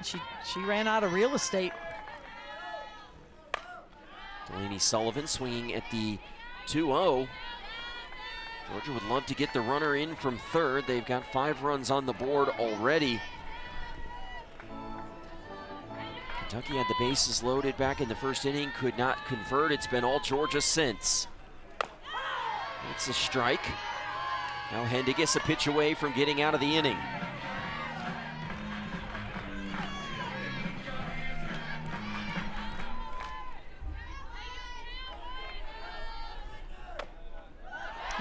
She ran out of real estate. Delaney Sullivan swinging at the 2-0. Georgia would love to get the runner in from third. They've got 5 runs on the board already. Kentucky had the bases loaded back in the first inning, could not convert. It's been all Georgia since. It's a strike. Now Hendiges a pitch away from getting out of the inning.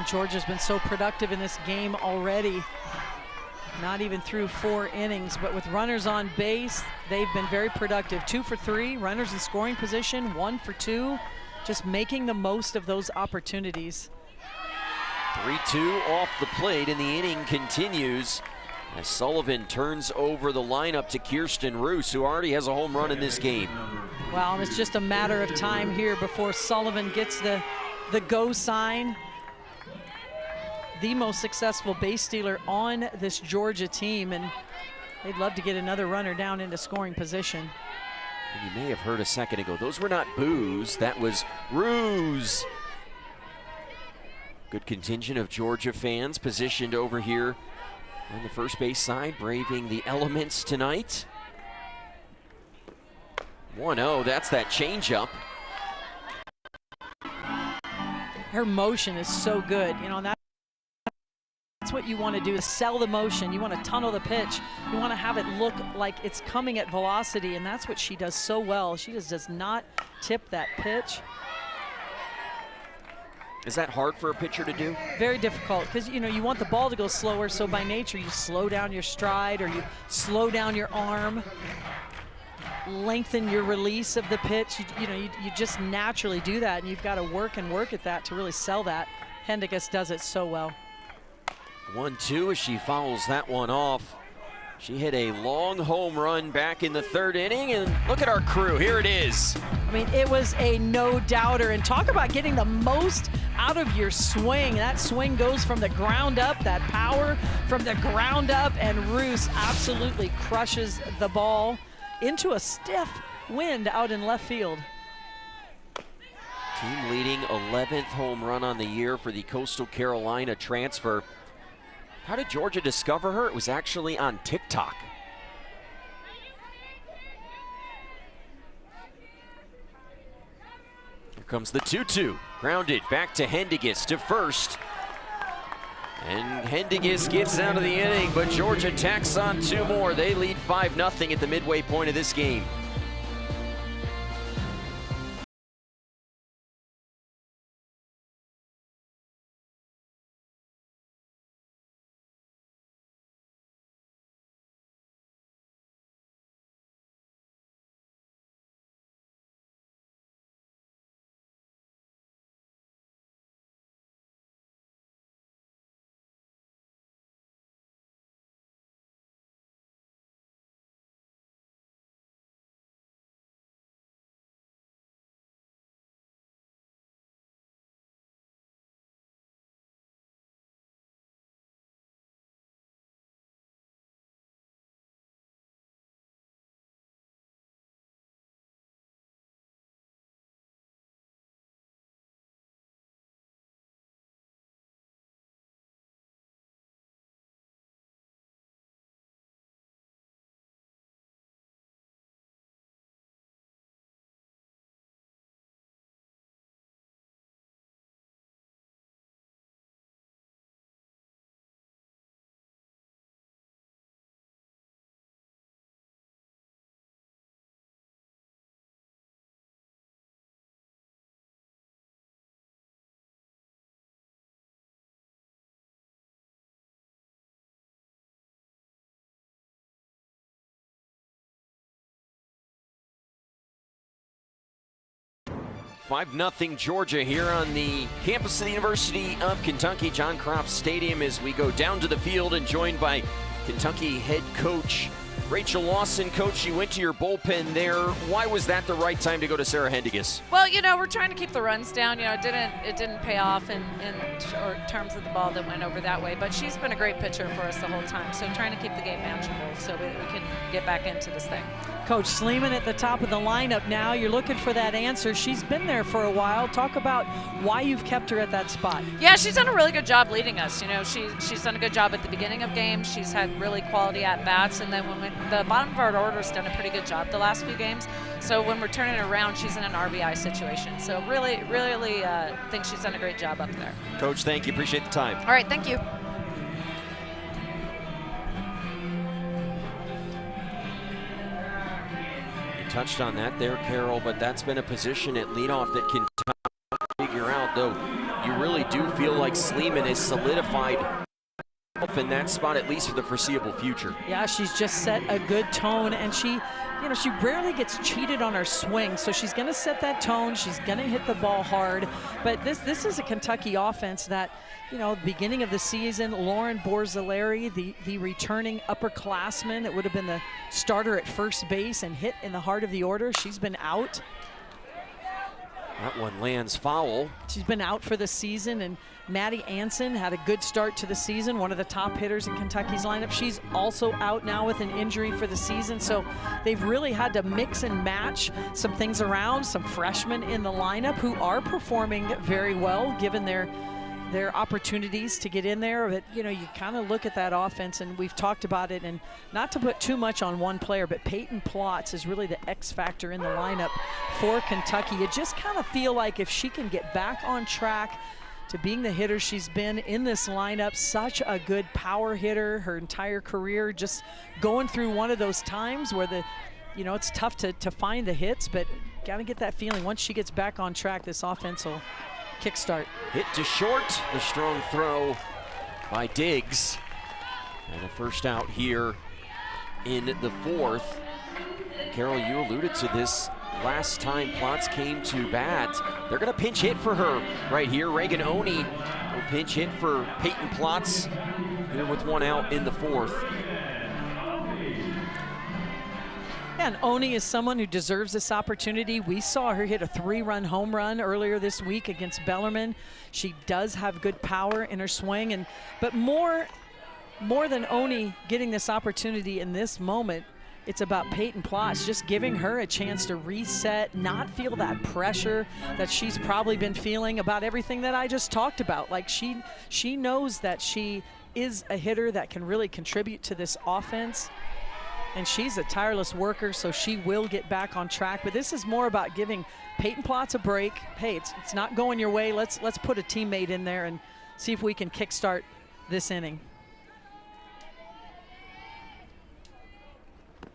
Georgia's been so productive in this game already. Not even through 4 innings, but with runners on base, they've been very productive. 2 for 3, runners in scoring position, 1 for 2, just making the most of those opportunities. 3-2 off the plate, and the inning continues as Sullivan turns over the lineup to Kirsten Roos, who already has a home run in this game. Well, and it's just a matter of time here before Sullivan gets the go sign. The most successful base stealer on this Georgia team, and they'd love to get another runner down into scoring position. And you may have heard a second ago, those were not boos, that was ruse. Good contingent of Georgia fans positioned over here on the first base side, braving the elements tonight. 1-0, that's that changeup. Her motion is so good, you know, and that's what you want to do, is sell the motion. You want to tunnel the pitch. You want to have it look like it's coming at velocity, and that's what she does so well. She just does not tip that pitch. Is that hard for a pitcher to do? Very difficult, because you know you want the ball to go slower, so by nature you slow down your stride or you slow down your arm, lengthen your release of the pitch. You just naturally do that, and you've got to work at that to really sell that. Hendiges does it so well. 1-2 as she fouls that one off. She hit a long home run back in the 3rd inning, and look at our crew, here it is. I mean, it was a no-doubter, and talk about getting the most out of your swing. That swing goes from the ground up, that power from the ground up, and Roos absolutely crushes the ball into a stiff wind out in left field. Team leading 11th home run on the year for the Coastal Carolina transfer. How did Georgia discover her? It was actually on TikTok. Here comes the 2-2. Grounded back to Hendiges to first. And Hendiges gets out of the inning, but Georgia tacks on 2 more. They lead 5-0 at the midway point of this game. 5-0 Georgia here on the campus of the University of Kentucky, John Kropp Stadium, as we go down to the field and joined by Kentucky head coach Rachel Lawson. Coach, you went to your bullpen there. Why was that the right time to go to Sarah Hendiges? Well, we're trying to keep the runs down. It didn't pay off in terms of the ball that went over that way, but she's been a great pitcher for us the whole time. So trying to keep the game manageable so we can get back into this thing. Coach Sleeman at the top of the lineup now. You're looking for that answer. She's been there for a while. Talk about why you've kept her at that spot. Yeah, she's done a really good job leading us. She's done a good job at the beginning of games. She's had really quality at-bats, and then the bottom of our order's done a pretty good job the last few games. So when we're turning it around, she's in an RBI situation. So really think she's done a great job up there. Coach, thank you. Appreciate the time. All right, thank you. Touched on that there, Carol, but that's been a position at leadoff that can figure out, though you really do feel like Sleeman is solidified in that spot, at least for the foreseeable future. Yeah, she's just set a good tone, and she rarely gets cheated on her swing, so she's going to set that tone. She's going to hit the ball hard, but this is a Kentucky offense that, the beginning of the season, Lauren Borzilleri, the returning upperclassman that would have been the starter at first base and hit in the heart of the order, she's been out. That one lands foul. She's been out for the season, and Maddie Anson had a good start to the season, one of the top hitters in Kentucky's lineup. She's also out now with an injury for the season, so they've really had to mix and match some things around, some freshmen in the lineup who are performing very well given their opportunities to get in there. But you kind of look at that offense, and we've talked about it, and not to put too much on one player, but Peyton Plotz is really the X factor in the lineup for Kentucky. You just kind of feel like if she can get back on track to being the hitter she's been in this lineup, such a good power hitter her entire career, just going through one of those times where it's tough to find the hits, but got to get that feeling once she gets back on track, this offense will kickstart. Hit to short, the strong throw by Diggs. And a first out here in the fourth. Carol, you alluded to this last time Plotz came to bat. They're going to pinch hit for her right here. Reagan Oni will pinch hit for Peyton Plotz here with one out in the fourth. And Oni is someone who deserves this opportunity. We saw her hit a 3-run home run earlier this week against Bellarmine. She does have good power in her swing, but more than Oni getting this opportunity in this moment, it's about Peyton Plotz just giving her a chance to reset, not feel that pressure that she's probably been feeling about everything that I just talked about. Like she knows that she is a hitter that can really contribute to this offense. And she's a tireless worker, so she will get back on track. But this is more about giving Peyton Plotz a break. Hey, it's not going your way. Let's put a teammate in there and see if we can kickstart this inning.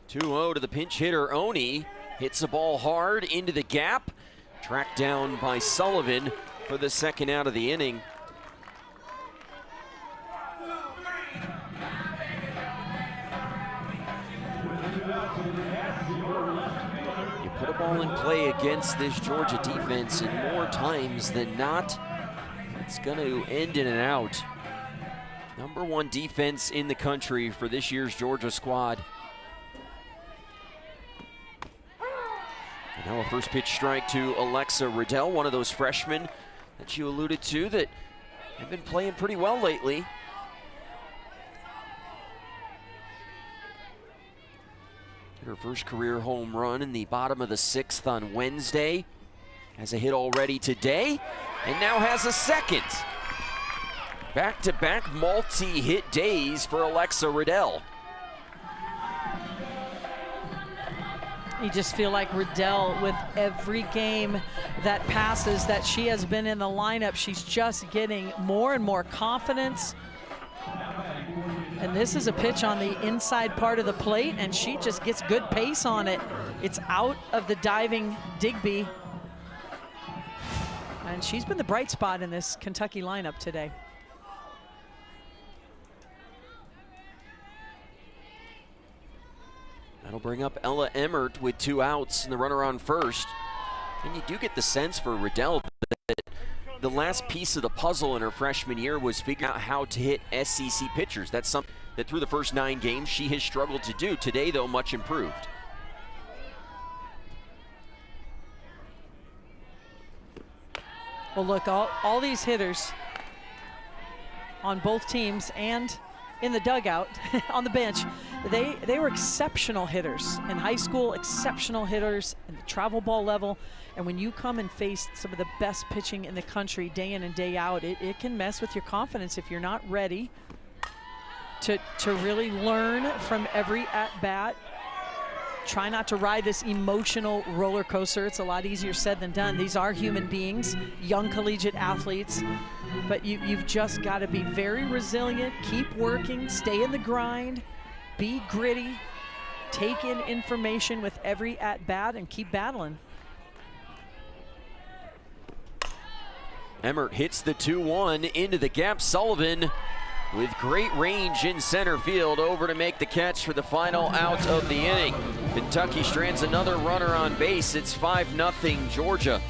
2-0 to the pinch hitter. Oni hits the ball hard into the gap. Tracked down by Sullivan for the second out of the inning. Put a ball in play against this Georgia defense, and more times than not, it's going to end in an out. #1 defense in the country for this year's Georgia squad. And now a first pitch strike to Alexa Riddell, one of those freshmen that you alluded to that have been playing pretty well lately. Her first career home run in the bottom of the 6th on Wednesday. Has a hit already today, and now has a second. Back-to-back multi-hit days for Alexa Riddell. You just feel like Riddell, with every game that passes that she has been in the lineup, she's just getting more and more confidence. And this is a pitch on the inside part of the plate, and she just gets good pace on it. It's out of the diving Digby. And she's been the bright spot in this Kentucky lineup today. That'll bring up Ella Emmert with 2 outs and the runner on first. And you do get the sense for Riddell that the last piece of the puzzle in her freshman year was figuring out how to hit SEC pitchers. That's something that through the first 9 games she has struggled to do. Today, though, much improved. Well, look, all these hitters on both teams and in the dugout, on the bench, they were exceptional hitters in high school, exceptional hitters in the travel ball level. And when you come and face some of the best pitching in the country day in and day out, it can mess with your confidence if you're not ready to really learn from every at-bat. Try not to ride this emotional roller coaster. It's a lot easier said than done. These are human beings, young collegiate athletes, but you've just got to be very resilient, keep working, stay in the grind, be gritty, take in information with every at-bat, and keep battling. Emmert hits the 2-1 into the gap. Sullivan with great range in center field, over to make the catch for the final out of the inning. Kentucky strands another runner on base. It's 5-0 Georgia.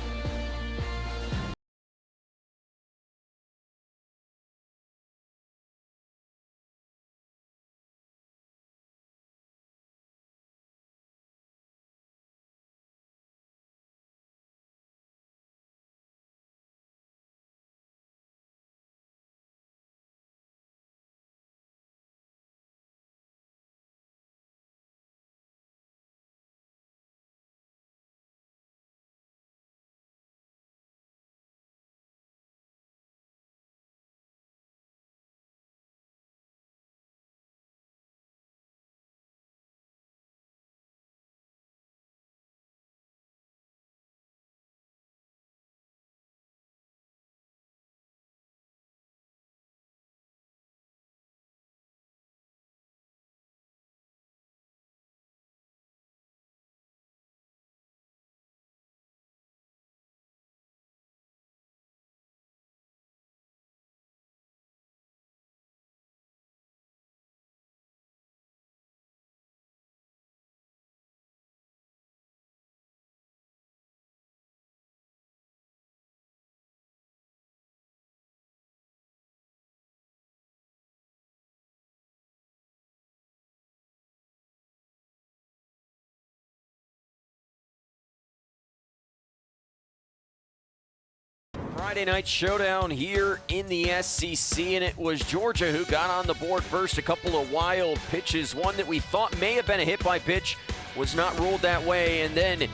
Friday night showdown here in the SEC, and it was Georgia who got on the board first. A couple of wild pitches. One that we thought may have been a hit by pitch was not ruled that way, and then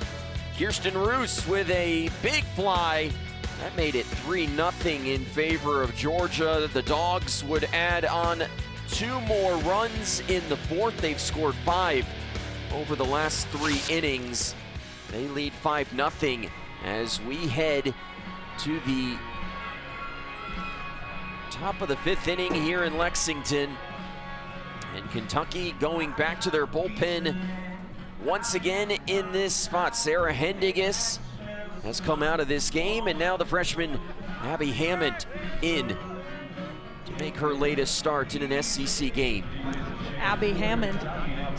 Kirsten Roos with a big fly. That made it 3-0 in favor of Georgia. The Dogs would add on 2 more runs in the fourth. They've scored 5 over the last 3 innings. They lead 5-0 as we head to the top of the 5th inning here in Lexington. And Kentucky going back to their bullpen once again in this spot. Sarah Hendiges has come out of this game, and now the freshman Abby Hammond in to make her latest start in an SEC game. Abby Hammond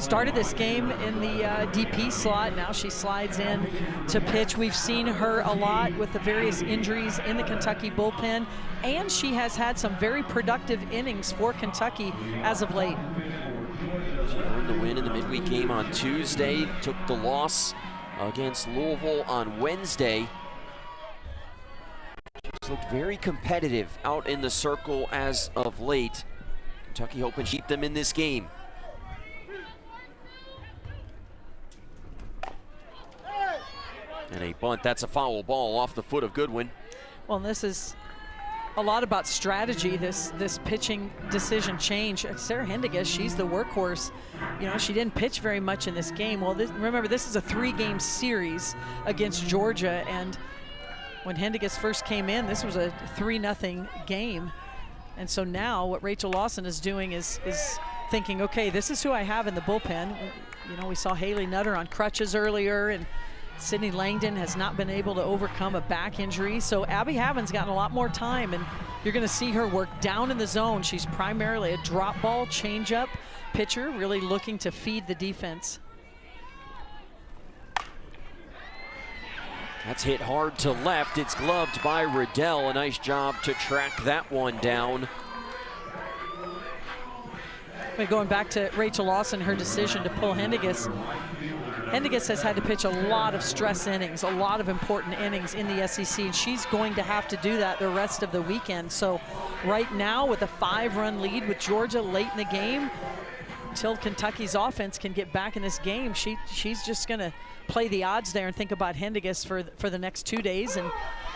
started this game in the DP slot. Now she slides in to pitch. We've seen her a lot with the various injuries in the Kentucky bullpen, and she has had some very productive innings for Kentucky as of late. She earned the win in the midweek game on Tuesday, took the loss against Louisville on Wednesday. She's looked very competitive out in the circle as of late. Kentucky hoping to keep them in this game. And a bunt, that's a foul ball off the foot of Goodwin. Well, this is a lot about strategy, this pitching decision change. Sarah Hendiges, she's the workhorse. You know, she didn't pitch very much in this game. Well, remember, this is a 3-game series against Georgia, and when Hendiges first came in, this was a 3-0 game. And so now what Rachel Lawson is doing is thinking, okay, this is who I have in the bullpen. You know, we saw Haley Nutter on crutches earlier, and Sydney Langdon has not been able to overcome a back injury. So Abby Hammond's gotten a lot more time, and you're going to see her work down in the zone. She's primarily a drop ball, changeup pitcher, really looking to feed the defense. That's hit hard to left. It's gloved by Riddell. A nice job to track that one down. Going back to Rachel Lawson, her decision to pull Hendigas. Hendigas has had to pitch a lot of stress innings, a lot of important innings in the SEC, and she's going to have to do that the rest of the weekend. So right now, with a 5-run lead with Georgia late in the game, until Kentucky's offense can get back in this game, she's just going to play the odds there and think about Hendigas for the next 2 days and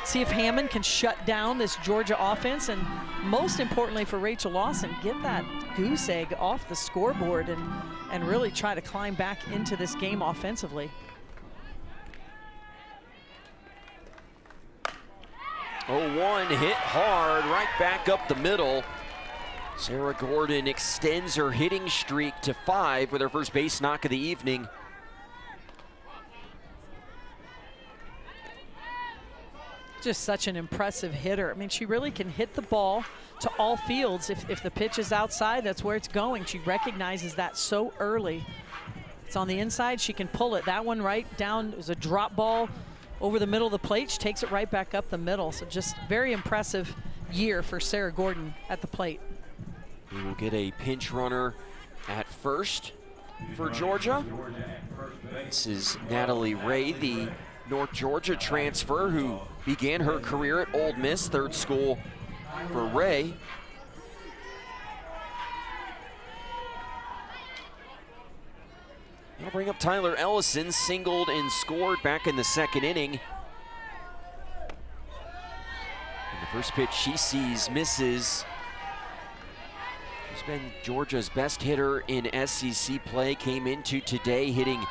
see if Hammond can shut down this Georgia offense, and most importantly for Rachel Lawson, get that goose egg off the scoreboard and really try to climb back into this game offensively. Oh, one hit hard right back up the middle. Sarah Gordon extends her hitting streak to 5 with her first base knock of the evening. Just such an impressive hitter. I mean, she really can hit the ball to all fields. If the pitch is outside, that's where it's going. She recognizes that so early. It's on the inside, she can pull it. That one right down, it was a drop ball over the middle of the plate. She takes it right back up the middle. So just very impressive year for Sarah Gordon at the plate. We will get a pinch runner at first for Georgia. This is Natalie Ray, the North Georgia transfer who began her career at Ole Miss, third school for Ray. I'll bring up Tyler Ellison, singled and scored back in the second inning. And the first pitch she sees misses. She's been Georgia's best hitter in SEC play, came into today hitting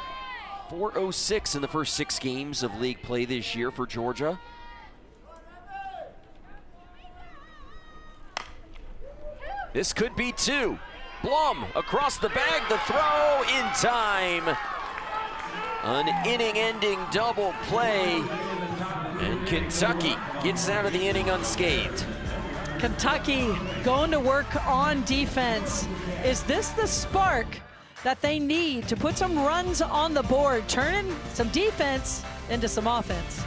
.406 in the first 6 games of league play this year for Georgia. This could be 2. Blum across the bag, the throw in time. An inning-ending double play, and Kentucky gets out of the inning unscathed. Kentucky going to work on defense. Is this the spark that they need to put some runs on the board, turning some defense into some offense?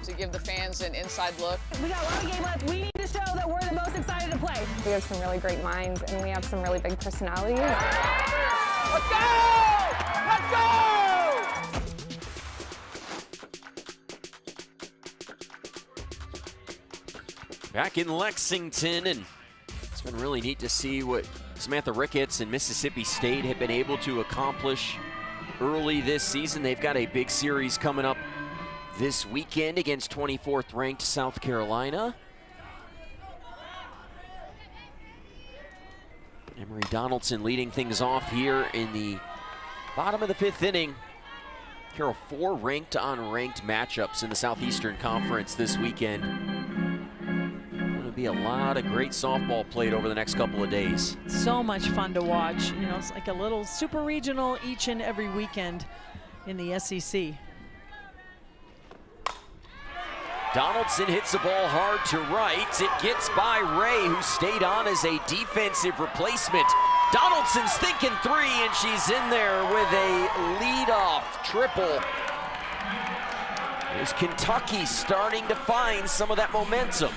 To give the fans an inside look. We got one game left. We need to show that we're the most excited to play. We have some really great minds, and we have some really big personalities. Let's go! Let's go! Back in Lexington, and it's been really neat to see what Samantha Ricketts and Mississippi State have been able to accomplish early this season. They've got a big series coming up this weekend against 24th ranked South Carolina. Emery Donaldson leading things off here in the bottom of the 5th inning. Carol, 4 ranked on ranked matchups in the Southeastern Conference this weekend. Going to be a lot of great softball played over the next couple of days. So much fun to watch. You know, it's like a little super regional each and every weekend. in the SEC. Donaldson hits the ball hard to right. It gets by Ray, who stayed on as a defensive replacement. Donaldson's thinking three, and she's in there with a leadoff triple. There's Kentucky starting to find some of that momentum.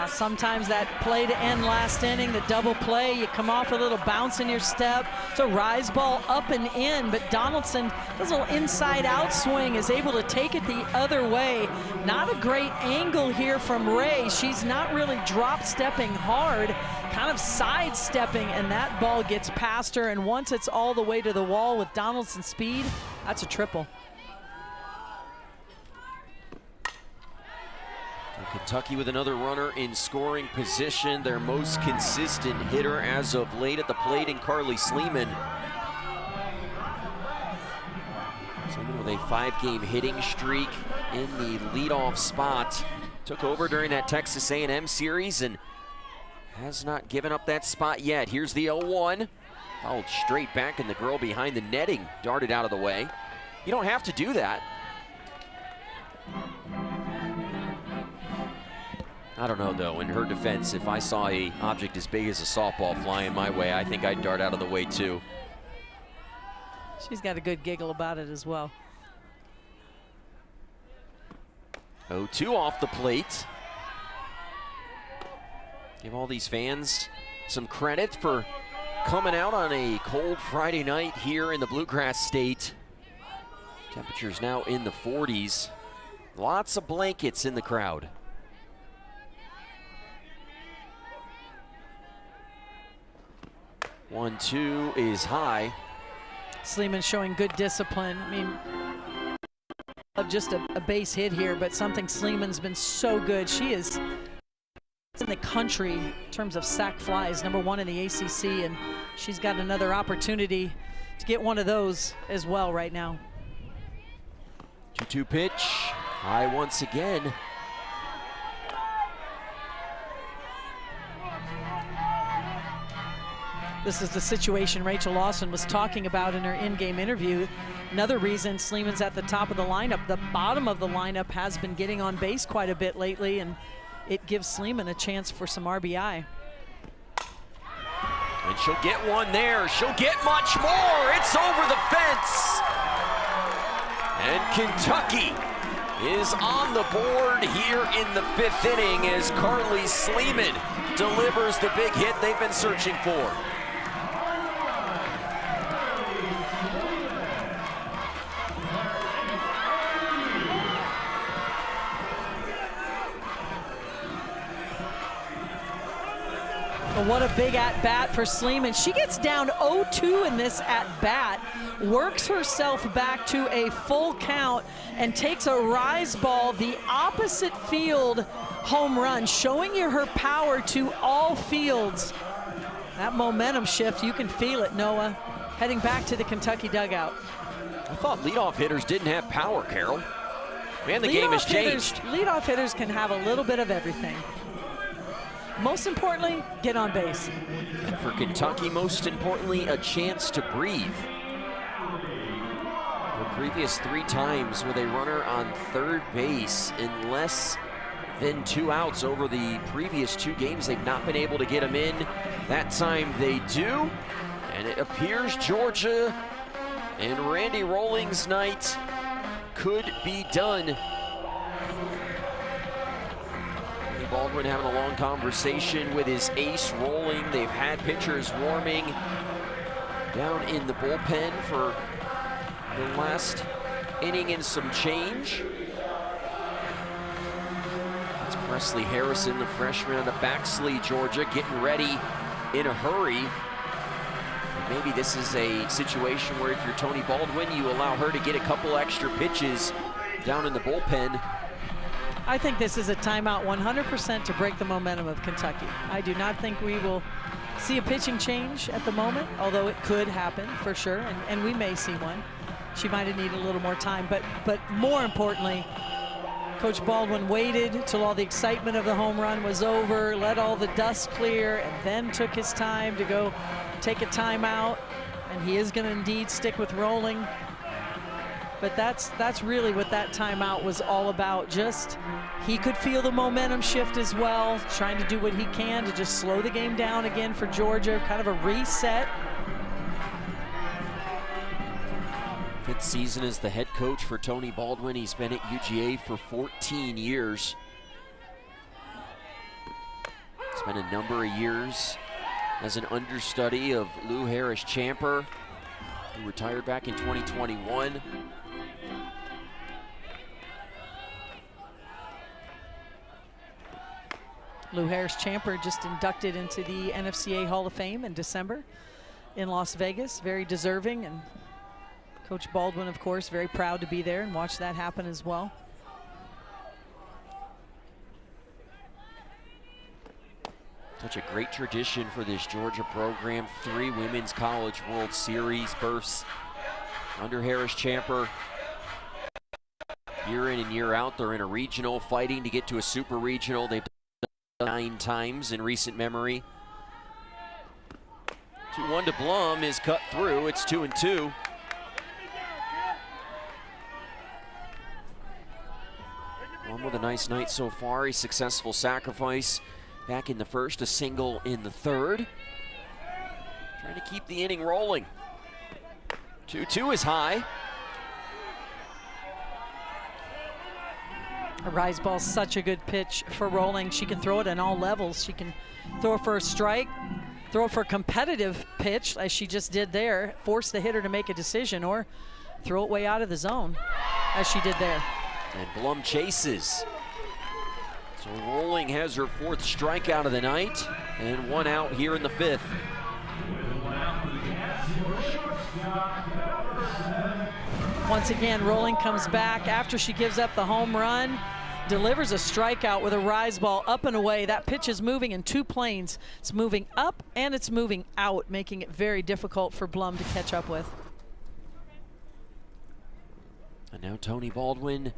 Sometimes that play to end last inning, the double play, you come off a little bounce in your step. It's a rise ball up and in, but Donaldson does a little inside out swing, is able to take it the other way. Not a great angle here from Ray. She's not really drop stepping hard, kind of sidestepping, and that ball gets past her. And once it's all the way to the wall with Donaldson's speed, that's a triple. Kentucky with another runner in scoring position, their most consistent hitter as of late at the plate in Carly Sleeman. Sleeman with a 5-game hitting streak in the leadoff spot. Took over during that Texas A&M series and has not given up that spot yet. Here's the 0-1. Fouled straight back, and the girl behind the netting darted out of the way. You don't have to do that. I don't know, though. In her defense, if I saw an object as big as a softball flying my way, I think I'd dart out of the way, too. She's got a good giggle about it as well. 0-2 off the plate. Give all these fans some credit for coming out on a cold Friday night here in the Bluegrass State. Temperatures now in the 40s. Lots of blankets in the crowd. 1-2 is high. Sleeman showing good discipline. I mean, just a base hit here, but something Sleeman's been so good. She is in the country in terms of sack flies, #1 in the ACC, and she's got another opportunity to get one of those as well right now. 2-2 pitch, high once again. This is the situation Rachel Lawson was talking about in her in-game interview. Another reason Sleeman's at the top of the lineup. The bottom of the lineup has been getting on base quite a bit lately, and it gives Sleeman a chance for some RBI. And she'll get one there. She'll get much more. It's over the fence. And Kentucky is on the board here in the 5th inning as Carly Sleeman delivers the big hit they've been searching for. What a big at-bat for Sleeman. She gets down 0-2 in this at-bat, works herself back to a full count, and takes a rise ball the opposite field home run, showing you her power to all fields. That momentum shift, you can feel it, Noah, heading back to the Kentucky dugout. I thought leadoff hitters didn't have power, Carol. Man, the game has changed. Leadoff hitters can have a little bit of everything. Most importantly, get on base. And for Kentucky, most importantly, a chance to breathe. The previous 3 times with a runner on third base in less than 2 outs over the previous 2 games, they've not been able to get them in. That time they do, and it appears Georgia and Randy Rolling's night could be done. Baldwin having a long conversation with his ace Rolling. They've had pitchers warming down in the bullpen for the last inning and some change. It's Presley Harrison, the freshman out of Baxley, Georgia, getting ready in a hurry. Maybe this is a situation where if you're Tony Baldwin, you allow her to get a couple extra pitches down in the bullpen. I think this is a timeout 100% to break the momentum of Kentucky. I do not think we will see a pitching change at the moment, although it could happen for sure, and we may see one. She might have needed a little more time, but more importantly, Coach Baldwin waited till all the excitement of the home run was over, let all the dust clear, and then took his time to go take a timeout. And he is going to indeed stick with rolling. But that's really what that timeout was all about. Just he could feel the momentum shift as well, trying to do what he can to just slow the game down again for Georgia, kind of a reset. 5th season as the head coach for Tony Baldwin. He's been at UGA for 14 years. Spent a number of years as an understudy of Lou Harris-Champer, who retired back in 2021. Lou Harris-Champer just inducted into the NCAA Hall of Fame in December in Las Vegas. Very deserving, and Coach Baldwin, of course, very proud to be there and watch that happen as well. Such a great tradition for this Georgia program. 3 Women's College World Series berths under Harris-Champer. Year in and year out, they're in a regional, fighting to get to a super regional. They've done 9 times in recent memory. 2-1 to Blum is cut through. It's 2-2. Blum with a nice night so far. A successful sacrifice back in the first, a single in the third. Trying to keep the inning rolling. 2-2 is high. A rise ball's such a good pitch for rolling. She can throw it on all levels. She can throw it for a strike, throw it for a competitive pitch, as she just did there, force the hitter to make a decision, or throw it way out of the zone, as she did there. And Blum chases. So Rolling has her 4th strikeout of the night, and 1 out here in the 5th. Once again, Rolling comes back after she gives up the home run, delivers a strikeout with a rise ball up and away. That pitch is moving in 2 planes. It's moving up and it's moving out, making it very difficult for Blum to catch up with. And now Tony Baldwin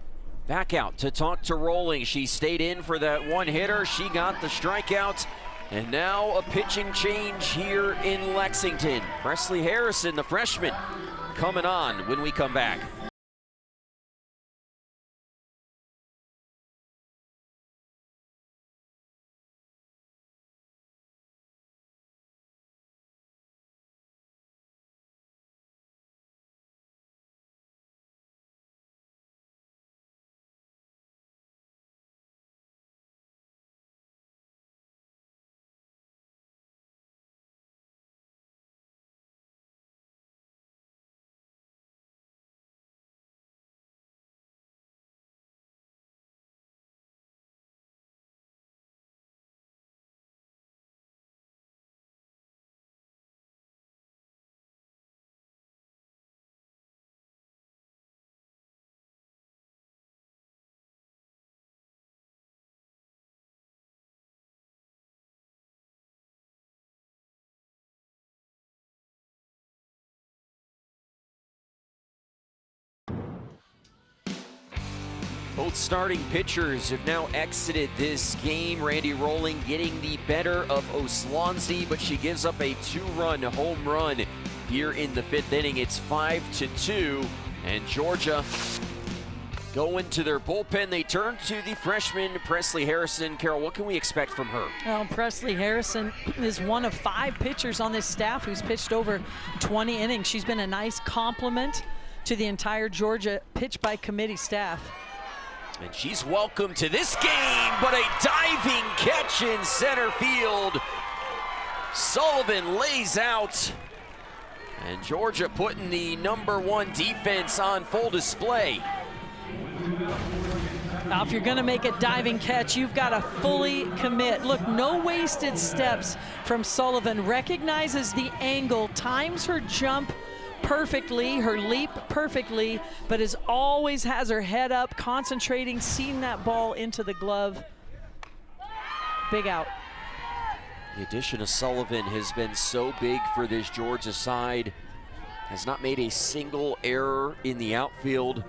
back out to talk to Rolling. She stayed in for that 1-hitter. She got the strikeout. And now a pitching change here in Lexington. Presley Harrison, the freshman, coming on when we come back. Both starting pitchers have now exited this game. Randy Rolling getting the better of Oslonzi, but she gives up a 2-run home run here in the 5th inning. It's 5-2, and Georgia going to their bullpen. They turn to the freshman, Presley Harrison. Carol, what can we expect from her? Well, Presley Harrison is one of 5 pitchers on this staff who's pitched over 20 innings. She's been a nice complement to the entire Georgia pitch by committee staff. And she's welcome to this game, but a diving catch in center field. Sullivan lays out, and Georgia putting the #1 defense on full display. Now, if you're going to make a diving catch, you've got to fully commit. Look, no wasted steps from Sullivan. Recognizes the angle, times her jump perfectly, her leap perfectly, but as always has her head up, concentrating, seeing that ball into the glove. Big out. The addition of Sullivan has been so big for this Georgia side. Has not made a single error in the outfield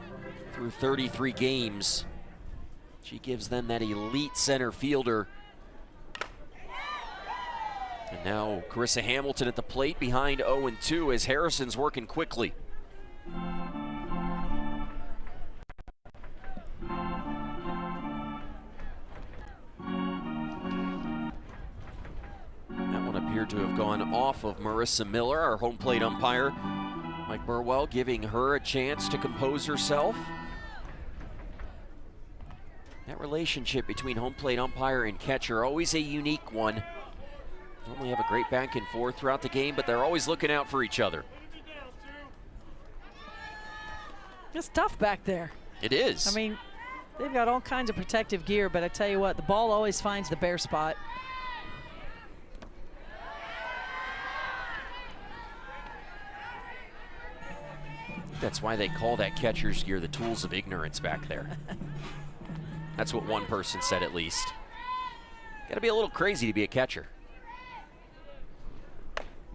through 33 games. She gives them that elite center fielder. And now Carissa Hamilton at the plate behind 0-2 as Harrison's working quickly. That one appeared to have gone off of Marissa Miller, our home plate umpire. Mike Burwell giving her a chance to compose herself. That relationship between home plate umpire and catcher, always a unique one. Normally have a great back and forth throughout the game, but they're always looking out for each other. It's tough back there. It is. I mean, they've got all kinds of protective gear, but I tell you what, the ball always finds the bare spot. That's why they call that catcher's gear the tools of ignorance back there. That's what one person said, at least. Got to be a little crazy to be a catcher.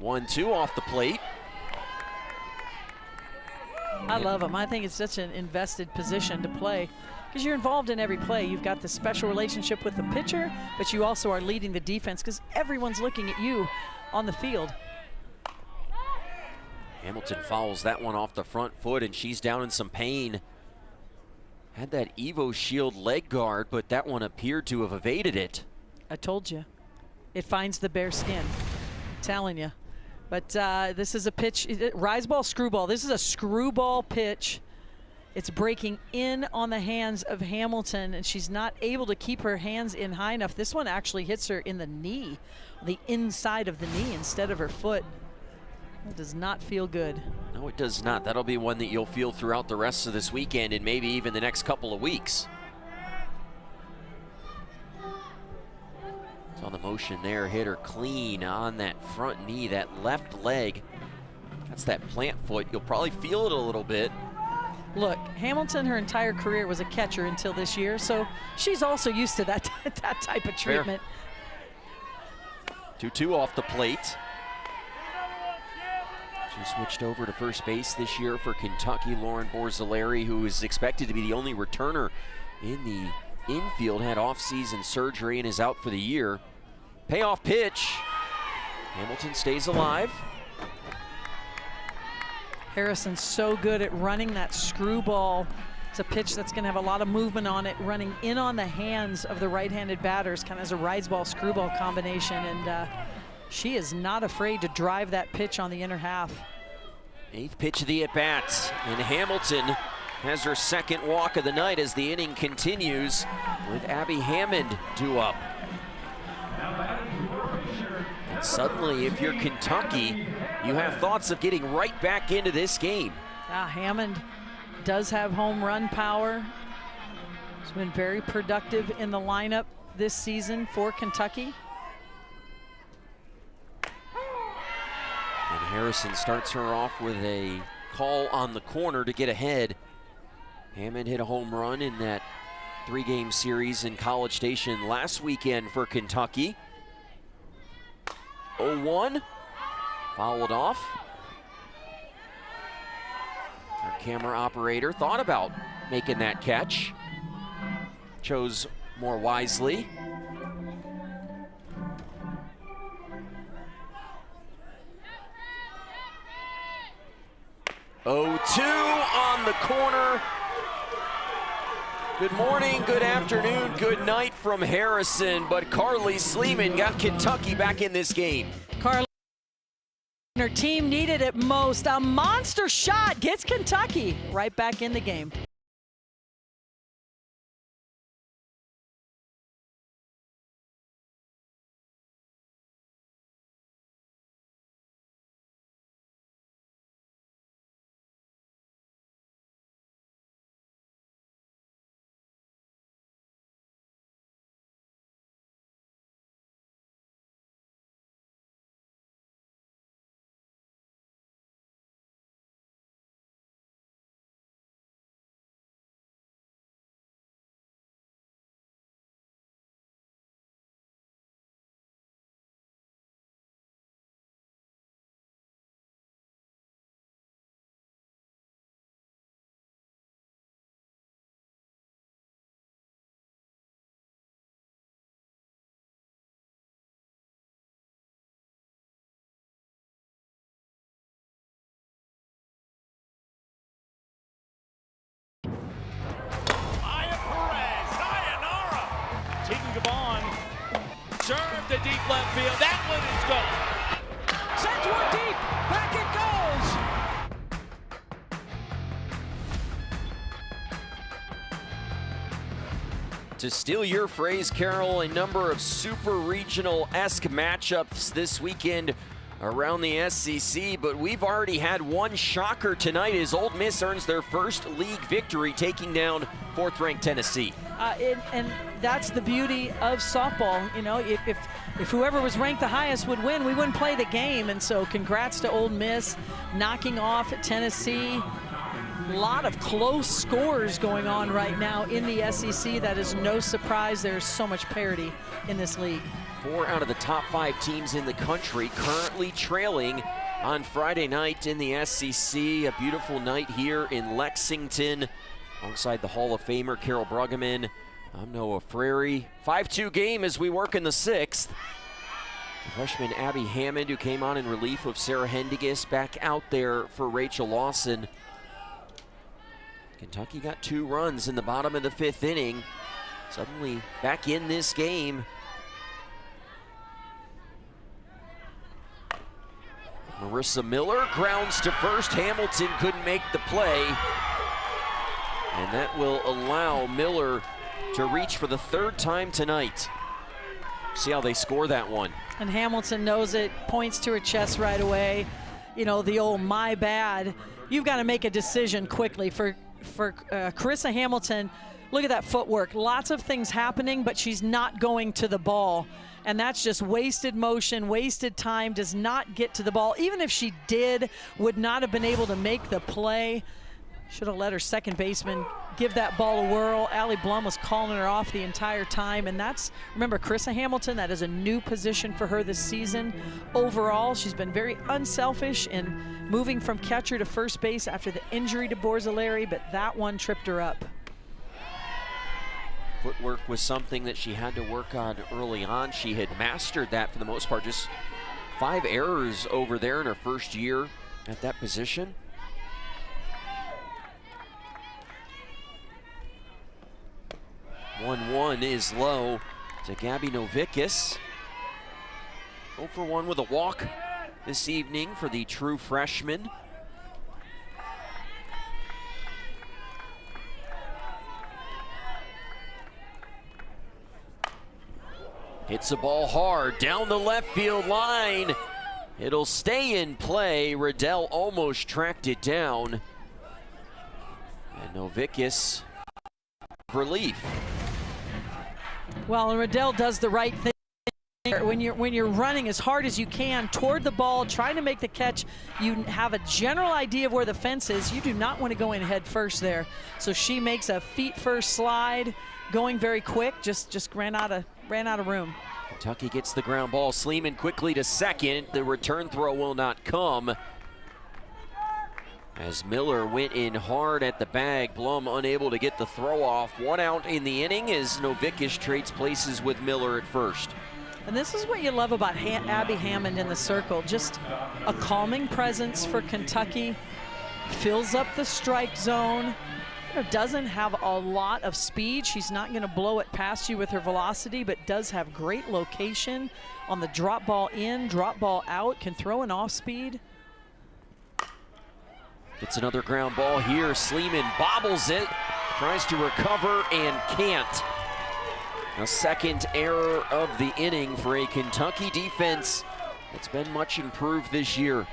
1-2 off the plate. I love them. I think it's such an invested position to play because you're involved in every play. You've got this special relationship with the pitcher, but you also are leading the defense because everyone's looking at you on the field. Hamilton fouls that one off the front foot, and she's down in some pain. Had that Evo Shield leg guard, but that one appeared to have evaded it. I told you. It finds the bare skin. I'm telling you. But this is a pitch, rise ball, screwball. This is a screwball pitch. It's breaking in on the hands of Hamilton, and she's not able to keep her hands in high enough. This one actually hits her in the knee, the inside of the knee instead of her foot. It does not feel good. No, it does not. That'll be one that you'll feel throughout the rest of this weekend and maybe even the next couple of weeks. Saw the motion there, hit her clean on that front knee, that left leg. That's that plant foot. You'll probably feel it a little bit. Look, Hamilton, her entire career was a catcher until this year, so she's also used to that, that type of treatment. 2-2 off the plate. She switched over to first base this year for Kentucky. Lauren Borzilleri, who is expected to be the only returner in the infield, had off-season surgery and is out for the year. Payoff pitch. Hamilton stays alive. Harrison's so good at running that screwball. It's a pitch that's going to have a lot of movement on it, running in on the hands of the right-handed batters, kind of as a rise ball, screwball combination, and she is not afraid to drive that pitch on the inner half. 8th pitch of the at-bat, and Hamilton has her second walk of the night as the inning continues with Abby Hammond due up. And suddenly, if you're Kentucky, you have thoughts of getting right back into this game. Hammond does have home run power. She's been very productive in the lineup this season for Kentucky. And Harrison starts her off with a call on the corner to get ahead. Hammond hit a home run in that 3-game series in College Station last weekend for Kentucky. 0-1, fouled off. Our camera operator thought about making that catch. Chose more wisely. On the corner. Good morning, good afternoon, good night from Harrison, but Carly Sleeman got Kentucky back in this game. Carly, her team needed it most. A monster shot gets Kentucky right back in the game. to deep left field. That one is gone. Sends one deep. Back it goes. To steal your phrase, Carol, a number of super regional-esque matchups this weekend around the SEC, but we've already had one shocker tonight as Ole Miss earns their first league victory, taking down 4th-ranked Tennessee. And that's the beauty of softball. You know, if whoever was ranked the highest would win, we wouldn't play the game. And so congrats to Ole Miss knocking off Tennessee. A lot of close scores going on right now in the SEC. That is no surprise. There's so much parity in this league. 4 out of the top 5 teams in the country currently trailing on Friday night in the SEC. A beautiful night here in Lexington alongside the Hall of Famer Carol Bruggeman. I'm Noah Frary. 5-2 game as we work in the 6th. The freshman Abby Hammond, who came on in relief of Sarah Hendiges, back out there for Rachel Lawson. Kentucky got 2 runs in the bottom of the 5th inning. Suddenly back in this game. Marissa Miller grounds to first. Hamilton couldn't make the play. And that will allow Miller to reach for the 3rd time tonight. See how they score that one. And Hamilton knows it, points to her chest right away. You know, the old my bad. You've got to make a decision quickly. For Carissa Hamilton, look at that footwork. Lots of things happening, but she's not going to the ball. And that's just wasted motion, wasted time, does not get to the ball. Even if she did, would not have been able to make the play. Should have let her second baseman give that ball a whirl. Allie Blum was calling her off the entire time. And that's, remember, Carissa Hamilton, that is a new position for her this season. Overall, she's been very unselfish in moving from catcher to first base after the injury to Borzilleri, but that one tripped her up. Footwork was something that she had to work on early on. She had mastered that for the most part. Just 5 errors over there in her first year at that position. One is low to Gabby Novickus. 0 for 1 with a walk this evening for the true freshman. Hits the ball hard down the left field line. It'll stay in play. Riddell almost tracked it down. And Novickus relief. Well, and Riddell does the right thing. When you're running as hard as you can toward the ball, trying to make the catch, you have a general idea of where the fence is. You do not want to go in head first there. So she makes a feet first slide, going very quick, just ran out of room. Kentucky gets the ground ball. Sleeman quickly to second. The return throw will not come. As Miller went in hard at the bag, Blum unable to get the throw off. 1 out in the inning as Novickus trades places with Miller at first. And this is what you love about Abby Hammond in the circle. Just a calming presence for Kentucky. Fills up the strike zone. You know, doesn't have a lot of speed. She's not going to blow it past you with her velocity, but does have great location on the drop ball in, drop ball out, can throw an off speed. Gets another ground ball here. Sleeman bobbles it, tries to recover and can't. A second error of the inning for a Kentucky defense that's been much improved this year.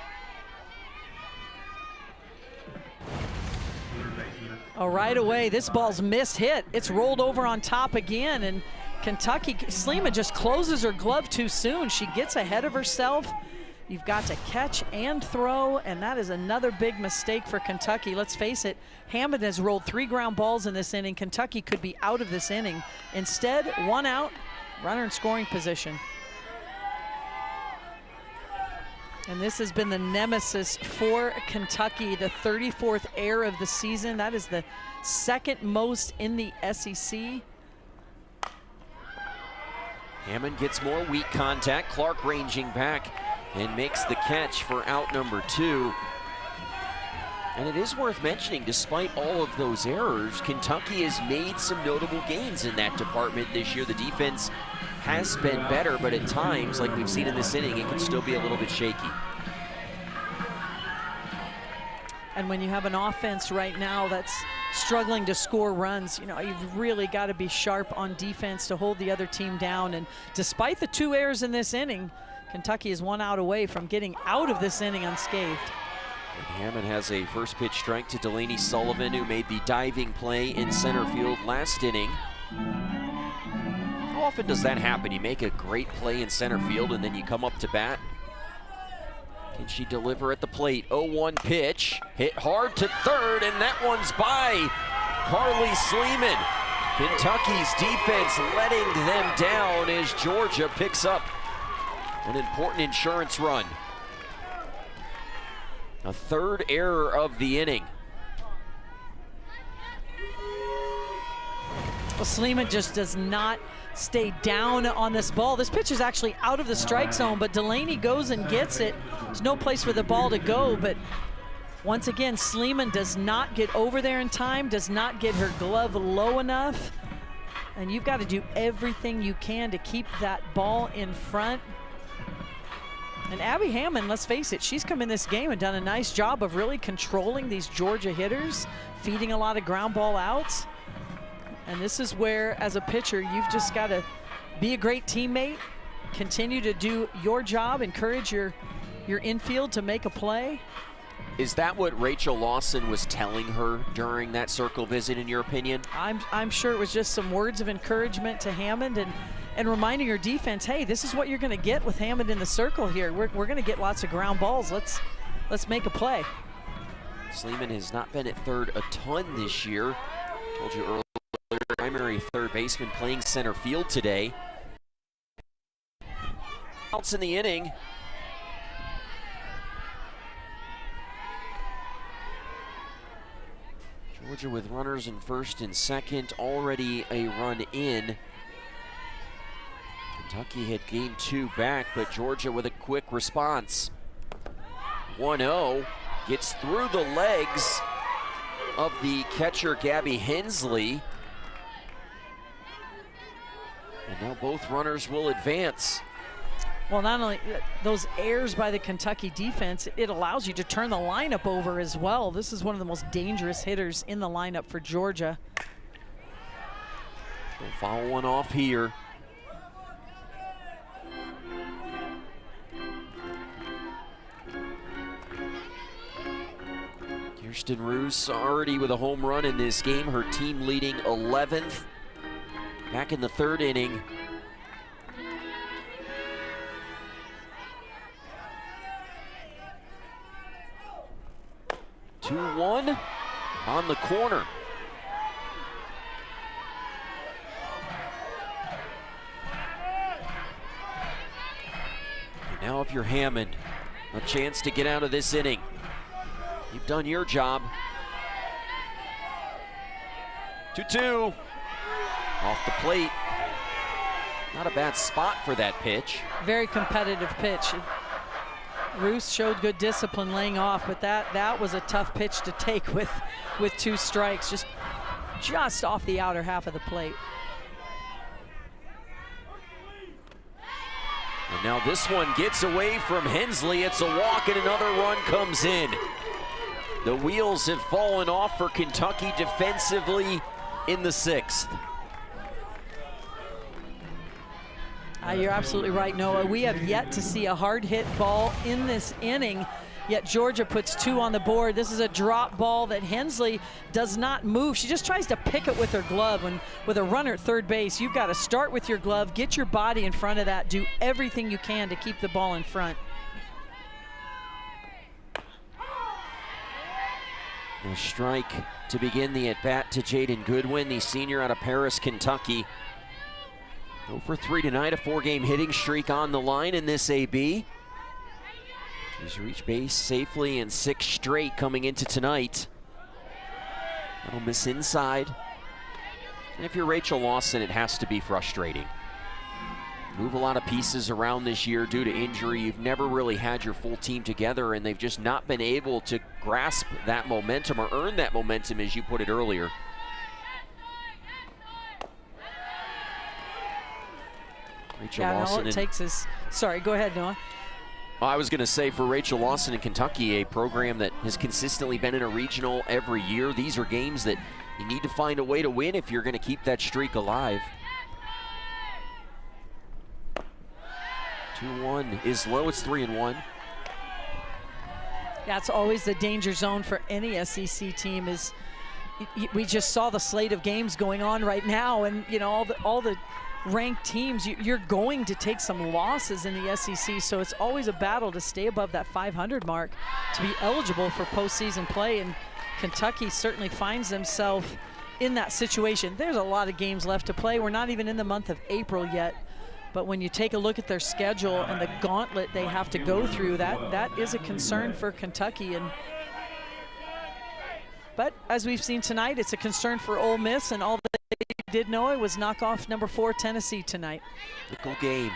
Oh, right away, this ball's mishit. It's rolled over on top again, and Kentucky, Sleeman just closes her glove too soon. She gets ahead of herself. You've got to catch and throw, and that is another big mistake for Kentucky. Let's face it, Hammond has rolled 3 ground balls in this inning. Kentucky could be out of this inning. Instead, 1 out, runner in scoring position. And this has been the nemesis for Kentucky, the 34th error of the season. That is the 2nd most in the SEC. Hammond gets more weak contact. Clark ranging back and makes the catch for out number 2. And it is worth mentioning, despite all of those errors, Kentucky has made some notable gains in that department this year. The defense has been better, but at times, like we've seen in this inning, it can still be a little bit shaky. And when you have an offense right now that's struggling to score runs, you know, you've really got to be sharp on defense to hold the other team down. And despite the 2 errors in this inning, Kentucky is 1 out away from getting out of this inning unscathed. And Hammond has a first pitch strike to Delaney Sullivan, who made the diving play in center field last inning. How often does that happen? You make a great play in center field and then you come up to bat? Can she deliver at the plate? 0-1 pitch, hit hard to third, and that one's by Carly Sleeman. Kentucky's defense letting them down as Georgia picks up an important insurance run. A 3rd error of the inning. Well, Sleeman just does not stay down on this ball. This pitch is actually out of the strike zone, but Delaney goes and gets it. There's no place for the ball to go, but once again, Sleeman does not get over there in time, does not get her glove low enough, and you've got to do everything you can to keep that ball in front. And Abby Hammond, let's face it, she's come in this game and done a nice job of really controlling these Georgia hitters, feeding a lot of ground ball outs. And this is where, as a pitcher, you've just got to be a great teammate, continue to do your job, encourage your infield to make a play. Is that what Rachel Lawson was telling her during that circle visit, in your opinion? I'm sure it was just some words of encouragement to Hammond and reminding her defense, hey, this is what you're going to get with Hammond in the circle here. We're going to get lots of ground balls. Let's make a play. Sleeman has not been at third a ton this year. Told you earlier, primary third baseman playing center field today. Outs in the inning. Georgia with runners in first and second, already a run in. Kentucky had gained 2 back, but Georgia with a quick response. 1-0, gets through the legs of the catcher Gabby Hensley. And now both runners will advance. Well, not only those errors by the Kentucky defense, it allows you to turn the lineup over as well. This is one of the most dangerous hitters in the lineup for Georgia. We'll foul one off here. Kirsten Roos already with a home run in this game, her team leading 11th. Back in the 3rd inning. Two-one on the corner. And now if you're Hammond, a chance to get out of this inning. You've done your job. 2-2. Off the plate. Not a bad spot for that pitch. Very competitive pitch. Roos showed good discipline laying off, but that was a tough pitch to take with 2 strikes, just off the outer half of the plate. And now this one gets away from Hensley. It's a walk and another run comes in. The wheels have fallen off for Kentucky defensively in the 6th. You're absolutely right, Noah. We have yet to see a hard hit ball in this inning, yet Georgia puts 2 on the board. This is a drop ball that Hensley does not move. She just tries to pick it with her glove. And with a runner at third base, you've got to start with your glove, get your body in front of that, do everything you can to keep the ball in front. A strike to begin the at-bat to Jaden Goodwin, the senior out of Paris, Kentucky. 0 for 3 tonight, a 4-game hitting streak on the line in this AB. He's reached base safely in 6 straight coming into tonight. That'll miss inside. And if you're Rachel Lawson, it has to be frustrating. Move a lot of pieces around this year due to injury. You've never really had your full team together, and they've just not been able to grasp that momentum or earn that momentum, as you put it earlier. Rachel Yeah, Lawson. all it takes is, sorry, go ahead, Noah. I was going to say, for Rachel Lawson in Kentucky, a program that has consistently been in a regional every year, these are games that you need to find a way to win if you're going to keep that streak alive. 2-1 is low. It's 3-1. Yeah, it's always the danger zone for any SEC team. Is we just saw the slate of games going on right now, and you know all the ranked teams, you're going to take some losses in the SEC, so it's always a battle to stay above that 500 mark to be eligible for postseason play, and Kentucky certainly finds themselves in that situation. There's a lot of games left to play. We're not even in the month of April yet, but when you take a look at their schedule and the gauntlet they have to go through, that is a concern for Kentucky. But as we've seen tonight, it's a concern for Ole Miss, and all they did know it was knock off number 4 Tennessee tonight. Nickel game.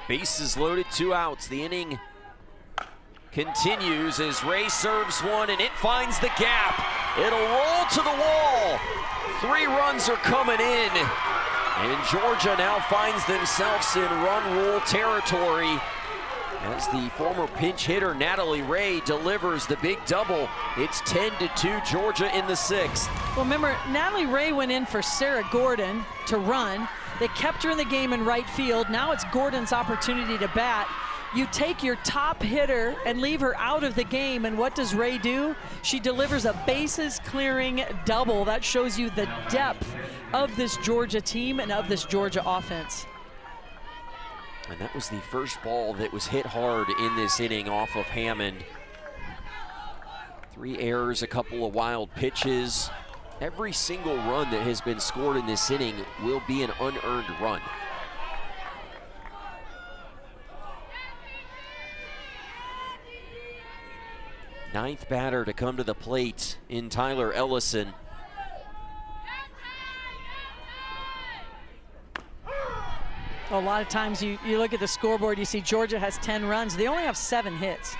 Bases loaded, 2 outs. The inning continues as Ray serves one, and it finds the gap. It'll roll to the wall. 3 runs are coming in, and Georgia now finds themselves in run rule territory as the former pinch hitter Natalie Ray delivers the big double. It's 10-2 Georgia in the 6th. Well, remember, Natalie Ray went in for Sarah Gordon to run. They kept her in the game in right field. Now it's Gordon's opportunity to bat. You take your top hitter and leave her out of the game, and what does Ray do? She delivers a bases-clearing double. That shows you the depth of this Georgia team and of this Georgia offense. And that was the first ball that was hit hard in this inning off of Hammond. 3 errors, a couple of wild pitches. Every single run that has been scored in this inning will be an unearned run. Ninth batter to come to the plate in Tyler Ellison. A lot of times you look at the scoreboard, you see Georgia has 10 runs. They only have 7 hits.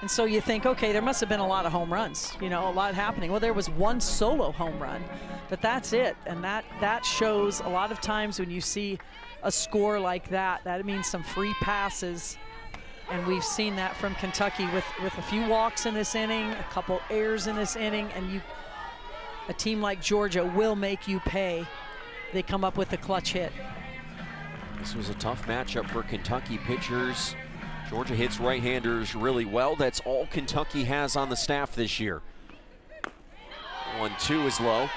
And so you think, okay, there must have been a lot of home runs, you know, a lot happening. Well, there was 1 solo home run, but that's it. And that shows a lot of times when you see a score like that, that means some free passes. And we've seen that from Kentucky with a few walks in this inning, a couple errors in this inning, and a team like Georgia will make you pay. They come up with a clutch hit. This was a tough matchup for Kentucky pitchers. Georgia hits right-handers really well. That's all Kentucky has on the staff this year. 1-2 is low.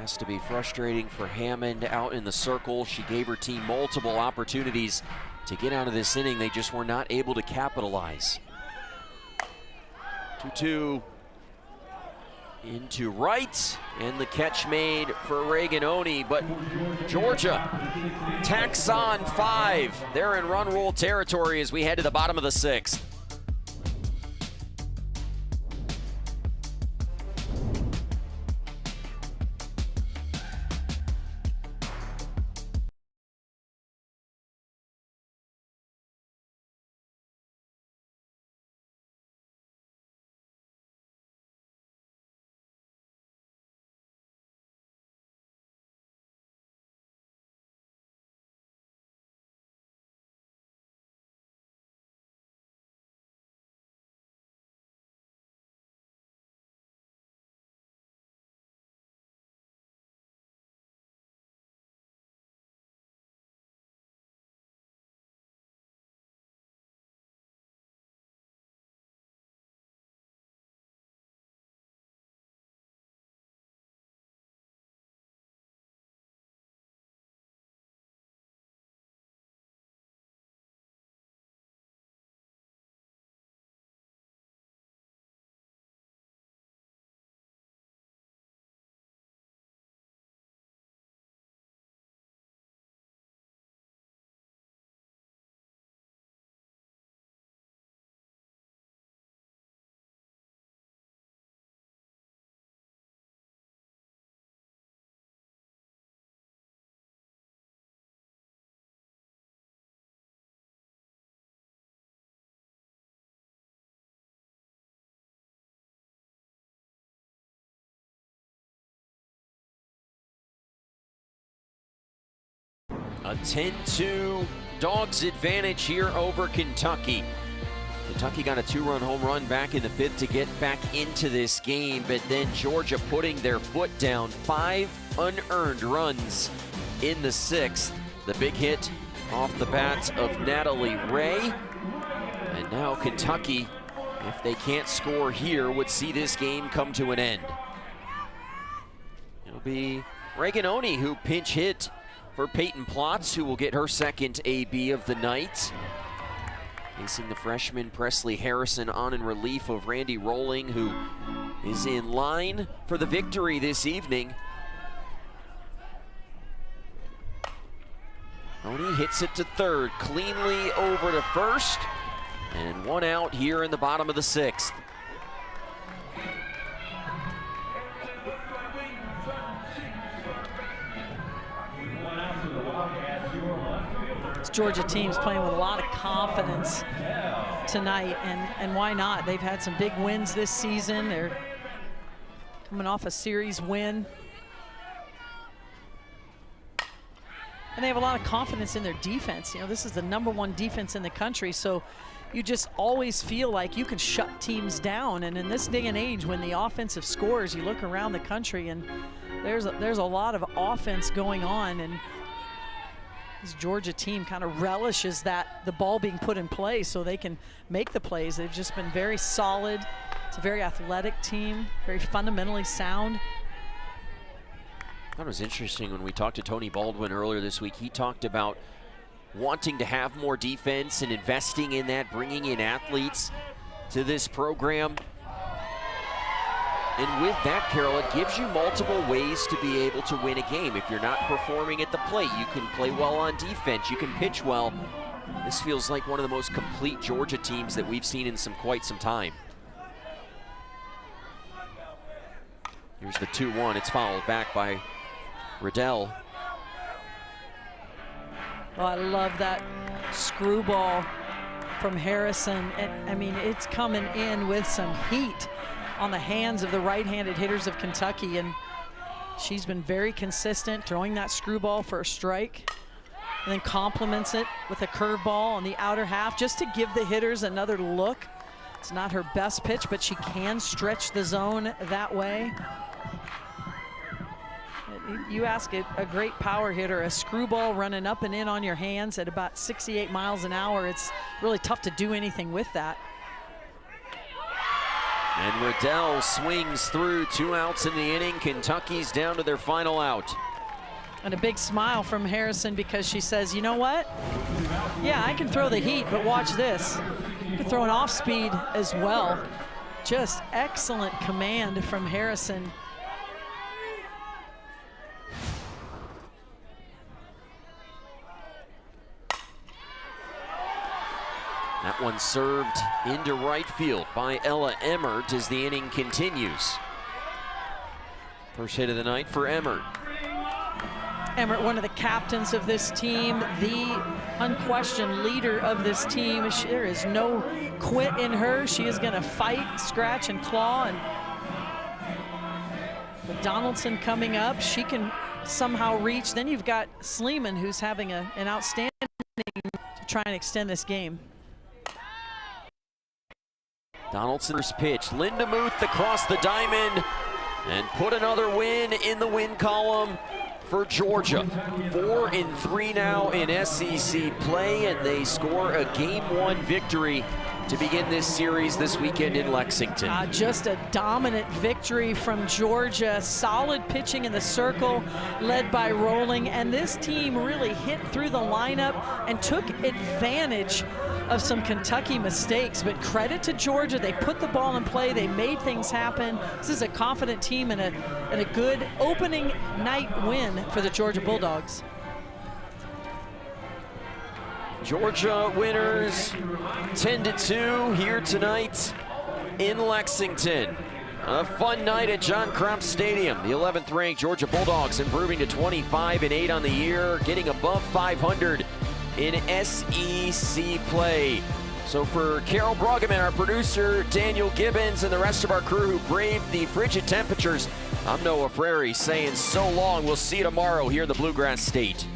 Has to be frustrating for Hammond out in the circle. She gave her team multiple opportunities to get out of this inning. They just were not able to capitalize. 2-2 into right, and the catch made for Reagan Oni, but Georgia tacks on 5. They're in run rule territory as we head to the bottom of the 6th. A 10-2 Dogs advantage here over Kentucky. Kentucky got a 2-run home run back in the 5th to get back into this game, but then Georgia putting their foot down. 5 unearned runs in the 6th. The big hit off the bat of Natalie Ray. And now Kentucky, if they can't score here, would see this game come to an end. It'll be Reganoni who pinch hit for Peyton Plotz, who will get her second AB of the night. Facing the freshman Presley Harrison on in relief of Randy Rolling, who is in line for the victory this evening. Oni hits it to third, cleanly over to first, and 1 out here in the bottom of the 6th. This Georgia team's playing with a lot of confidence tonight, and why not? They've had some big wins this season. They're coming off a series win. And they have a lot of confidence in their defense. You know, this is the #1 defense in the country, so you just always feel like you can shut teams down. And in this day and age, when the offensive scores, you look around the country and there's a lot of offense going on, and this Georgia team kind of relishes that, the ball being put in play so they can make the plays. They've just been very solid. It's a very athletic team, very fundamentally sound. I thought it was interesting when we talked to Tony Baldwin earlier this week. He talked about wanting to have more defense and investing in that, bringing in athletes to this program. And with that, Carol, it gives you multiple ways to be able to win a game. If you're not performing at the plate, you can play well on defense, you can pitch well. This feels like one of the most complete Georgia teams that we've seen in quite some time. Here's the 2-1. It's fouled back by Riddell. Well, I love that screwball from Harrison. And I mean, it's coming in with some heat on the hands of the right-handed hitters of Kentucky, and she's been very consistent throwing that screwball for a strike, and then complements it with a curveball on the outer half just to give the hitters another look. It's not her best pitch, but she can stretch the zone that way. You ask it, a great power hitter, a screwball running up and in on your hands at about 68 miles an hour. It's really tough to do anything with that. And Riddell swings through, 2 outs in the inning. Kentucky's down to their final out. And a big smile from Harrison, because she says, you know what? Yeah, I can throw the heat, but watch this. I can throw an off speed as well. Just excellent command from Harrison. That one served into right field by Ella Emmert as the inning continues. First hit of the night for Emmert. Emmert, one of the captains of this team, the unquestioned leader of this team. There is no quit in her. She is going to fight, scratch, and claw. And with Donaldson coming up, she can somehow reach. Then you've got Sleeman, who's having an outstanding to try and extend this game. Donaldson's pitch. Linda Muth across the diamond and put another win in the win column for Georgia. 4-3 now in SEC play, and they score a Game 1 victory to begin this series this weekend in Lexington. Just a dominant victory from Georgia. Solid pitching in the circle, led by Rolling, and this team really hit through the lineup and took advantage of some Kentucky mistakes. But credit to Georgia, they put the ball in play, they made things happen. This is a confident team and a good opening night win for the Georgia Bulldogs. Georgia winners 10-2 here tonight in Lexington. A fun night at John Crump Stadium. The 11th ranked Georgia Bulldogs improving to 25-8 on the year, getting above 500 in SEC play. So for Carol Bruggeman, our producer, Daniel Gibbons, and the rest of our crew who braved the frigid temperatures, I'm Noah Frary saying so long. We'll see you tomorrow here in the Bluegrass State.